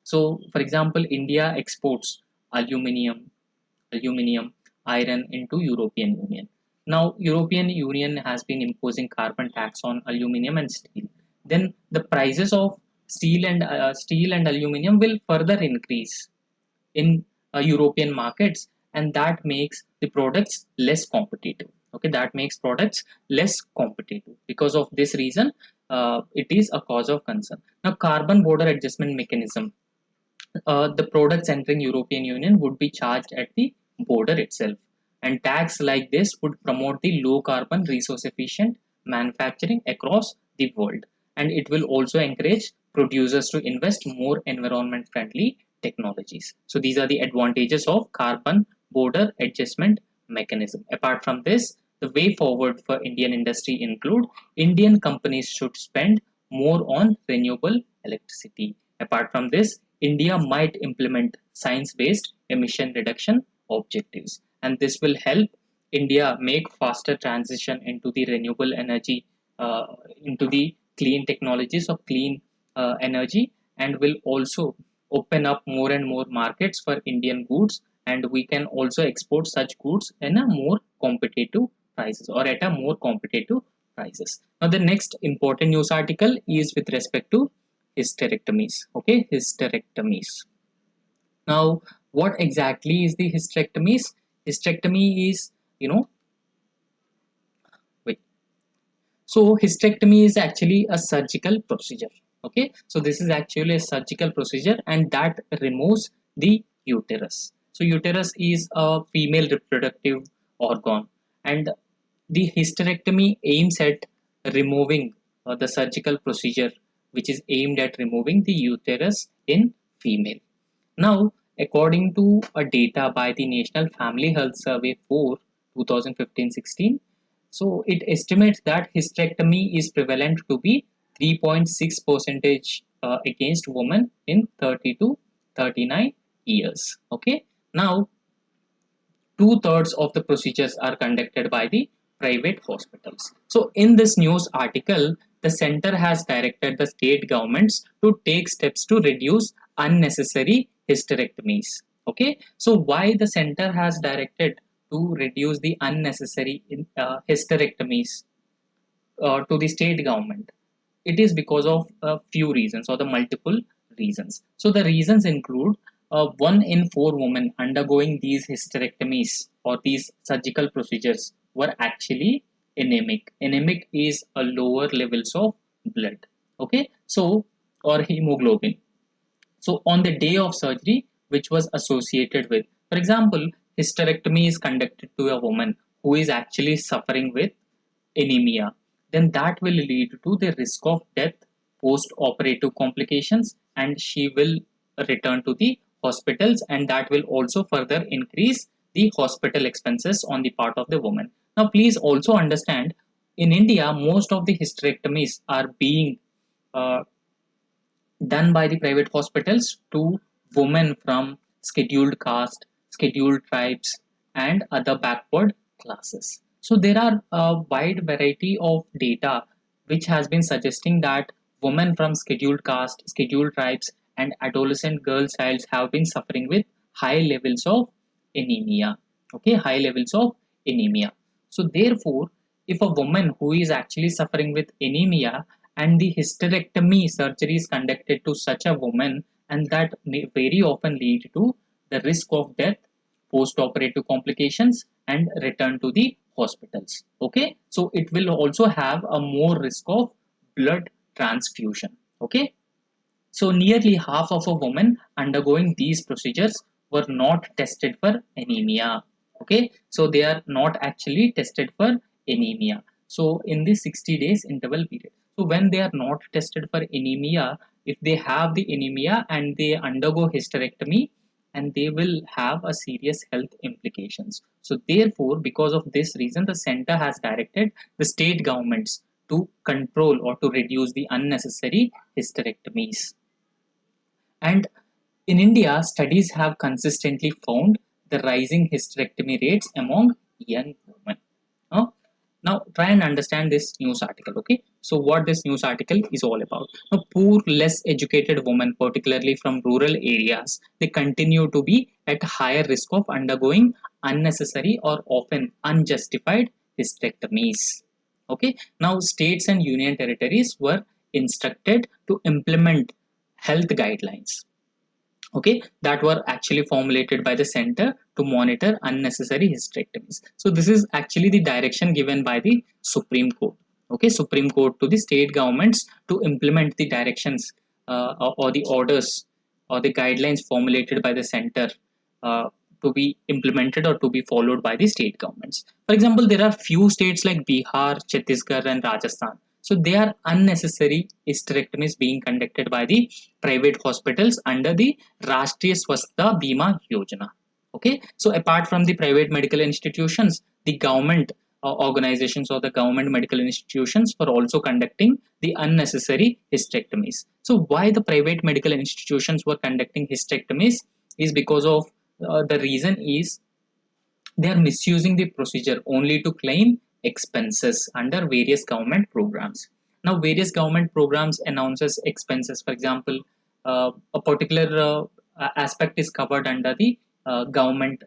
so for example, India exports aluminium, iron into European Union. Now, European Union has been imposing carbon tax on aluminum and steel. Then the prices of steel and aluminum will further increase in European markets, and that makes the products less competitive. Okay, that makes products less competitive. Because of this reason, it is a cause of concern. Now, carbon border adjustment mechanism. The products entering European Union would be charged at the border itself. And tax like this would promote the low carbon resource efficient manufacturing across the world. And it will also encourage producers to invest more environment friendly technologies. So these are the advantages of carbon border adjustment mechanism. Apart from this, the way forward for Indian industry include Indian companies should spend more on renewable electricity. Apart from this, India might implement science-based emission reduction objectives, and this will help India make faster transition into the renewable energy, uh, into the clean technologies of clean energy, and will also open up more and more markets for Indian goods, and we can also export such goods in a more competitive prices or at a more competitive prices. Now, the next important news article is with respect to hysterectomies. Okay, hysterectomies. Now, what exactly is the hysterectomies? Hysterectomy is, you know, wait. So hysterectomy is actually a surgical procedure. Okay, so this is actually a surgical procedure, and that removes the uterus. So uterus is a female reproductive organ, and the hysterectomy aims at removing the surgical procedure, which is aimed at removing the uterus in female. Now, according to a data by the National Family Health Survey for 2015-16, so it estimates that hysterectomy is prevalent to be 3.6 percentage against women in 30 to 39 years. Okay. Now, two-thirds of the procedures are conducted by the private hospitals. So in this news article, the center has directed the state governments to take steps to reduce unnecessary hysterectomies. Okay, so why the center has directed to reduce the unnecessary hysterectomies to the state government? It is because of a few reasons or the multiple reasons. So the reasons include 1 in 4 women undergoing these hysterectomies or these surgical procedures were actually anemic. Anemic is a lower levels of blood. Okay, so or hemoglobin. So on the day of surgery, which was associated with, for example, hysterectomy is conducted to a woman who is actually suffering with anemia, then that will lead to the risk of death, post operative complications, and she will return to the hospitals, and that will also further increase the hospital expenses on the part of the woman. Now, please also understand, in India, most of the hysterectomies are being uh, done by the private hospitals to women from scheduled caste, scheduled tribes, and other backward classes. So there are a wide variety of data which has been suggesting that women from scheduled caste, scheduled tribes, and adolescent girl childs have been suffering with high levels of anemia. Okay, high levels of anemia. So therefore, if a woman who is actually suffering with anemia and the hysterectomy surgery is conducted to such a woman, and that may very often lead to the risk of death, post-operative complications, and return to the hospitals. Okay, so it will also have a more risk of blood transfusion. Okay, so nearly half of a women undergoing these procedures were not tested for anemia. Okay, so they are not actually tested for anemia. So in this 60 days interval period, so when they are not tested for anemia, if they have the anemia and they undergo hysterectomy, and they will have a serious health implications. So therefore, because of this reason, the center has directed the state governments to control or to reduce the unnecessary hysterectomies. And in India, studies have consistently found the rising hysterectomy rates among young women. Uh, Now, try and understand this news article. Okay, so what this news article is all about? Now, poor, less educated women, particularly from rural areas, they continue to be at higher risk of undergoing unnecessary or often unjustified hysterectomies. Okay, now states and union territories were instructed to implement health guidelines, okay, that were actually formulated by the center to monitor unnecessary hysterectomies. So this is actually the direction given by the Supreme Court. Okay, Supreme Court to the state governments to implement the directions, or the orders or the guidelines formulated by the center, uh, to be implemented or to be followed by the state governments. For example, there are few states like Bihar, Chhattisgarh, and Rajasthan. So they are unnecessary hysterectomies being conducted by the private hospitals under the Rashtriya Swasthya Bima Yojana. Okay, so apart from the private medical institutions, the government organizations or the government medical institutions were also conducting the unnecessary hysterectomies. So why the private medical institutions were conducting hysterectomies is because of, the reason is they are misusing the procedure only to claim expenses under various government programs. Now, various government programs announces expenses. For example, a particular aspect is covered under the government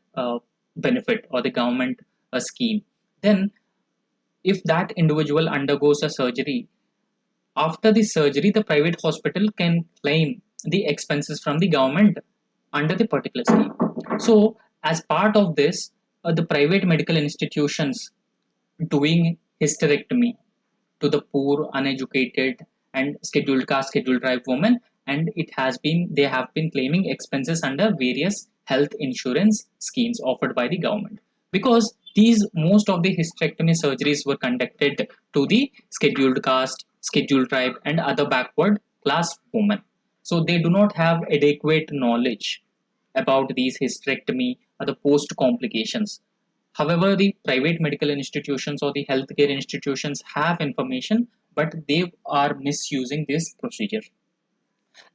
benefit or the government scheme. Then, if that individual undergoes a surgery, after the surgery, the private hospital can claim the expenses from the government under the particular scheme. So, as part of this, the private medical institutions doing hysterectomy to the poor, uneducated, and scheduled caste, scheduled tribe women, and they have been claiming expenses under various health insurance schemes offered by the government, because these most of the hysterectomy surgeries were conducted to the scheduled caste, scheduled tribe, and other backward class women. So they do not have adequate knowledge about these hysterectomy or the post complications. However, the private medical institutions or the healthcare institutions have information, but they are misusing this procedure.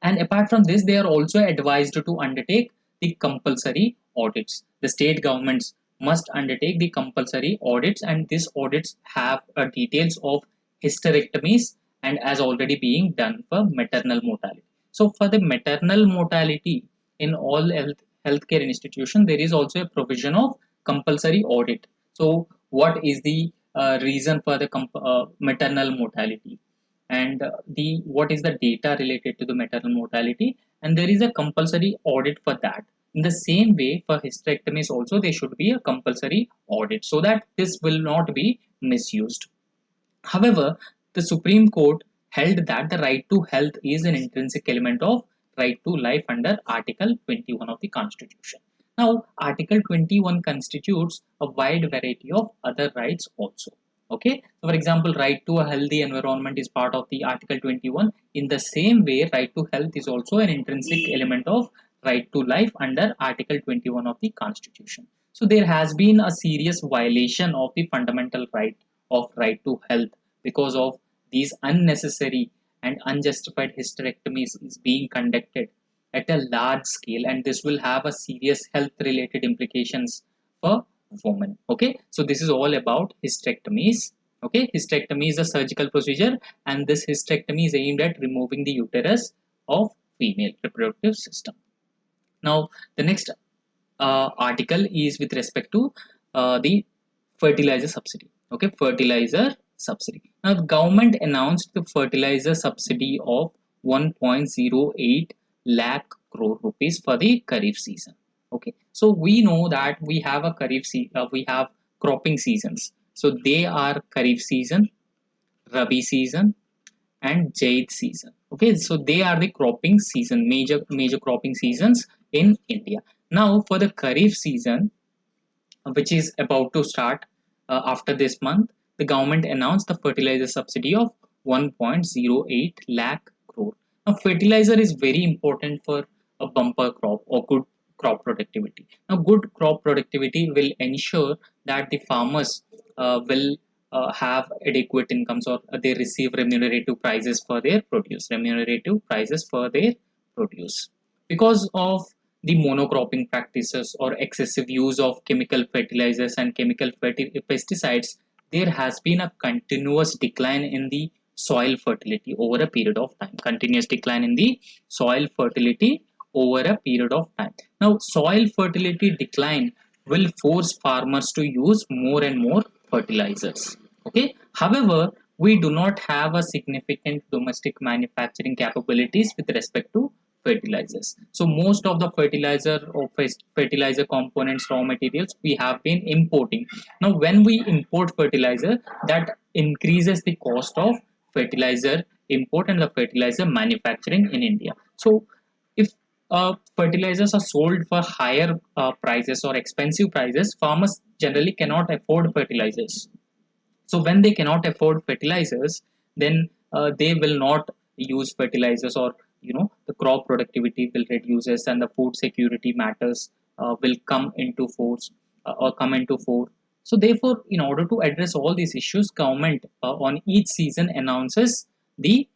And apart from this, they are also advised to undertake the compulsory audits. The state governments must undertake the compulsory audits, and these audits have details of hysterectomies and as already being done for maternal mortality. So, for the maternal mortality in all healthcare institutions, there is also a provision of compulsory audit. So, what is the reason for the maternal mortality? And the what is the data related to the maternal mortality, and there is a compulsory audit for that. In the same way, for hysterectomies also there should be a compulsory audit so that this will not be misused. However, the Supreme Court held that the right to health is an intrinsic element of right to life under Article 21 of the Constitution. Now, Article 21 constitutes a wide variety of other rights also. Okay, so for example, right to a healthy environment is part of the Article 21. In the same way, right to health is also an intrinsic element of right to life under Article 21 of the Constitution. So there has been a serious violation of the fundamental right to health because of these unnecessary and unjustified hysterectomies is being conducted at a large scale, and this will have a serious health related implications for women. Okay, so this is all about hysterectomies. Okay, hysterectomy is a surgical procedure, and this hysterectomy is aimed at removing the uterus of female reproductive system. Now, the next article is with respect to the fertilizer subsidy. Okay, fertilizer subsidy. Now, the government announced the fertilizer subsidy of 1.08 lakh crore rupees for the Kharif season. Okay, so we know that we have a we have cropping seasons. So they are Kharif season, Rabi season, and Zaid season. Okay, so they are the cropping season, major cropping seasons in India. Now, for the Kharif season, which is about to start after this month, the government announced the fertilizer subsidy of 1.08 lakh crore. Now, fertilizer is very important for a bumper crop or good crop productivity. Now, good crop productivity will ensure that the farmers will have adequate incomes, or they receive remunerative prices for their produce, because of the monocropping practices or excessive use of chemical fertilizers and chemical pesticides. There has been a continuous decline in the soil fertility over a period of time. Continuous decline in the soil fertility over a period of time. Now, soil fertility decline will force farmers to use more and more fertilizers. Okay. However, we do not have a significant domestic manufacturing capabilities with respect to fertilizers. So most of the fertilizer components, raw materials, we have been importing. Now, when we import fertilizer, that increases the cost of fertilizer import and the fertilizer manufacturing in India. So if fertilizers are sold for higher prices or expensive prices, farmers generally cannot afford fertilizers. So when they cannot afford fertilizers, then they will not use fertilizers, or the crop productivity will reduces and the food security matters will come into force or come into force. So therefore, in order to address all these issues, government on each season announces the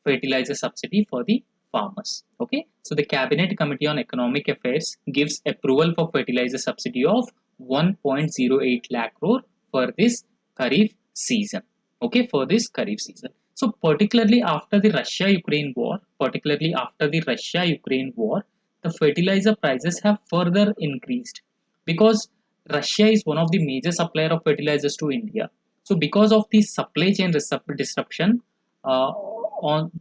fertilizer subsidy for the farmers. Okay, so the Cabinet Committee on Economic Affairs gives approval for fertilizer subsidy of 1.08 lakh crore for this Kharif season. Okay, for this Kharif season. So particularly after the Russia-Ukraine war, the fertilizer prices have further increased because Russia is one of the major supplier of fertilizers to India. So because of the supply chain disruption, on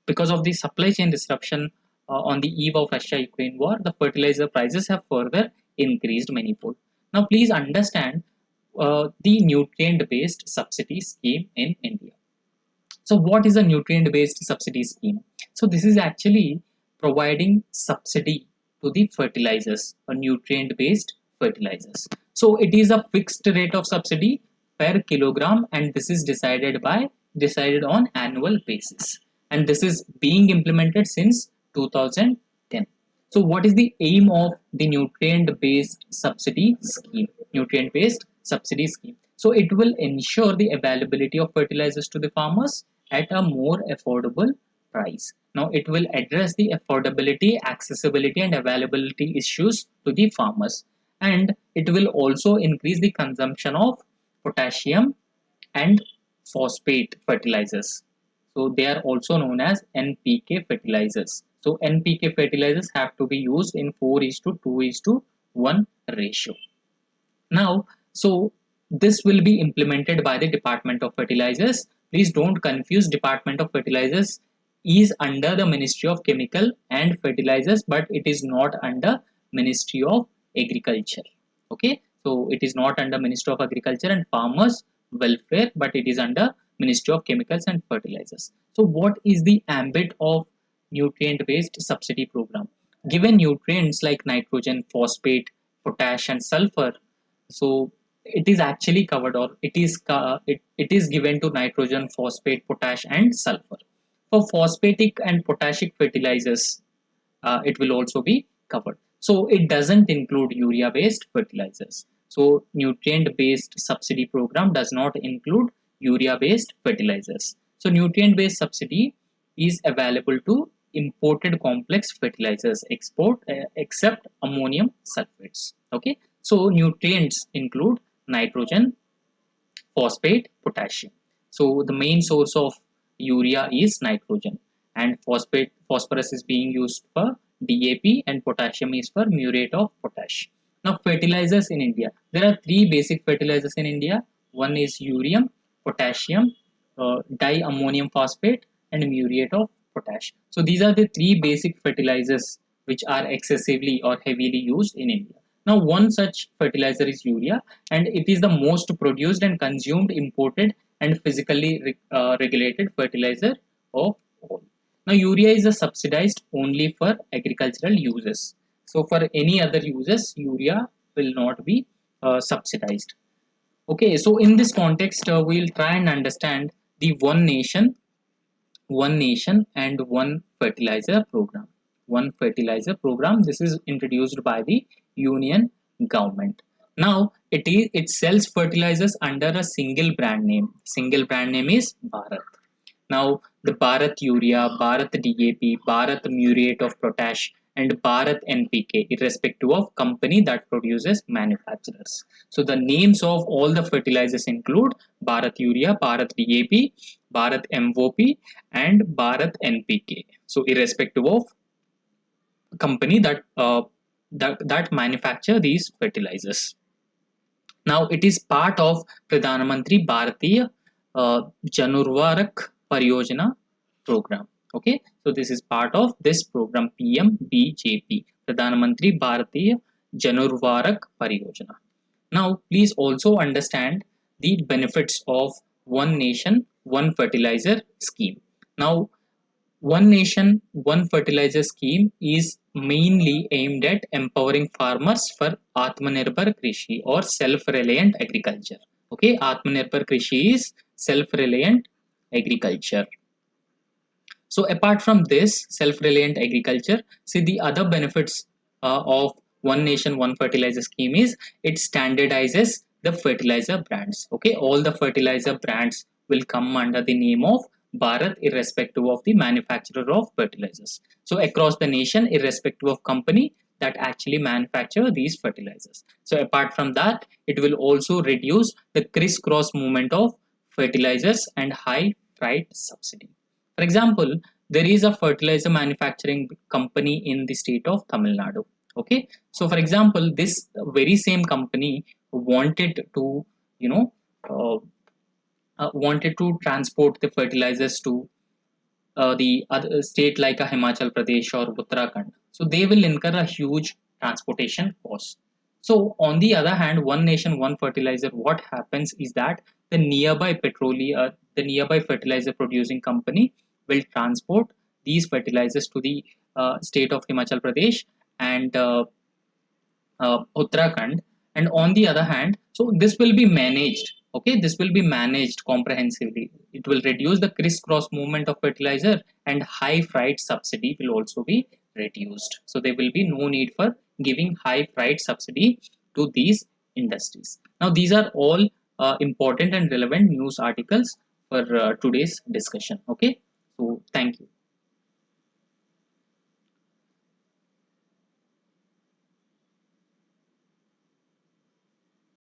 because of the supply chain disruption on the eve of Russia-Ukraine war, the fertilizer prices have further increased manifold. Now, please understand the nutrient-based subsidy scheme in India. So what is a nutrient based subsidy scheme? So this is actually providing subsidy to the fertilizers or nutrient based fertilizers. So it is a fixed rate of subsidy per kilogram, and this is decided on annual basis, and this is being implemented since 2010. So what is the aim of the nutrient based subsidy scheme? Nutrient based subsidy scheme. So it will ensure the availability of fertilizers to the farmers at a more affordable price. Now it will address the affordability, accessibility and availability issues to the farmers, and it will also increase the consumption of potassium and phosphate fertilizers. So they are also known as NPK fertilizers. So NPK fertilizers have to be used in 4 is to 2 is to 1 ratio. Now, so this will be implemented by the Department of Fertilizers. Please don't confuse. Department of Fertilizers is under the Ministry of Chemical and Fertilizers, but it is not under Ministry of Agriculture. Okay, so it is not under Ministry of Agriculture and Farmers Welfare, but it is under Ministry of Chemicals and Fertilizers. So what is the ambit of nutrient based subsidy program? Given nutrients like nitrogen, phosphate, potash and sulfur, so it is actually covered, or it is given to nitrogen, phosphate, potash and sulfur. For phosphatic and potassic fertilizers, it will also be covered. So it doesn't include urea based fertilizers. So nutrient based subsidy program does not include urea based fertilizers. So nutrient based subsidy is available to imported complex fertilizers except ammonium sulfates. Okay, so nutrients include nitrogen, phosphate, potassium. So the main source of urea is nitrogen, and phosphorus is being used for DAP, and potassium is for muriate of potash. Now fertilizers in India. There are three basic fertilizers in India. One is urea, potassium, diammonium phosphate and muriate of potash. So these are the three basic fertilizers which are excessively or heavily used in India. Now one such fertilizer is urea, and it is the most produced and consumed, imported and physically regulated fertilizer of all. Now urea is a subsidized only for agricultural uses. So for any other uses, urea will not be subsidized. Okay, so in this context, we'll try and understand the one nation and one fertilizer program. One fertilizer program. This is introduced by the Union government. Now it sells fertilizers under a single brand name. Single brand name is Bharat. Now the Bharat Urea, Bharat DAP, Bharat Muriate of Potash and Bharat NPK, irrespective of company that produces manufacturers. So the names of all the fertilizers include Bharat Urea, Bharat DAP, Bharat MOP and Bharat NPK. So irrespective of company that manufacture these fertilizers. Now it is part of Pradhan Mantri Bharatiya Janurvarak Pariyojana program. Okay, so this is part of this program PMBJP, Pradhan Mantri Bharatiya Janurvarak Pariyojana. Now please also understand the benefits of one nation, one fertilizer scheme. Now one nation, one fertilizer scheme is mainly aimed at empowering farmers for Atmanirbhar Krishi or self-reliant agriculture. Okay, Atmanirbhar Krishi is self-reliant agriculture. So apart from this self-reliant agriculture, see the other benefits of one nation one fertilizer scheme is it standardizes the fertilizer brands. Okay, all the fertilizer brands will come under the name of Bharat irrespective of the manufacturer of fertilizers. So across the nation, irrespective of company that actually manufacture these fertilizers. So apart from that, it will also reduce the crisscross movement of fertilizers and high freight subsidy. For example, there is a fertilizer manufacturing company in the state of Tamil Nadu. Okay, so for example, this very same company wanted to, you know, uh, wanted to transport the fertilizers to the other state like a Himachal Pradesh or Uttarakhand. So they will incur a huge transportation cost. So on the other hand, one nation, one fertilizer, what happens is that the nearby fertilizer producing company will transport these fertilizers to the state of Himachal Pradesh and Uttarakhand. And on the other hand, so this will be managed. Okay, this will be managed comprehensively. It will reduce the crisscross movement of fertilizer, and high freight subsidy will also be reduced. So there will be no need for giving high freight subsidy to these industries. Now these are all important and relevant news articles for today's discussion. Okay, so thank you.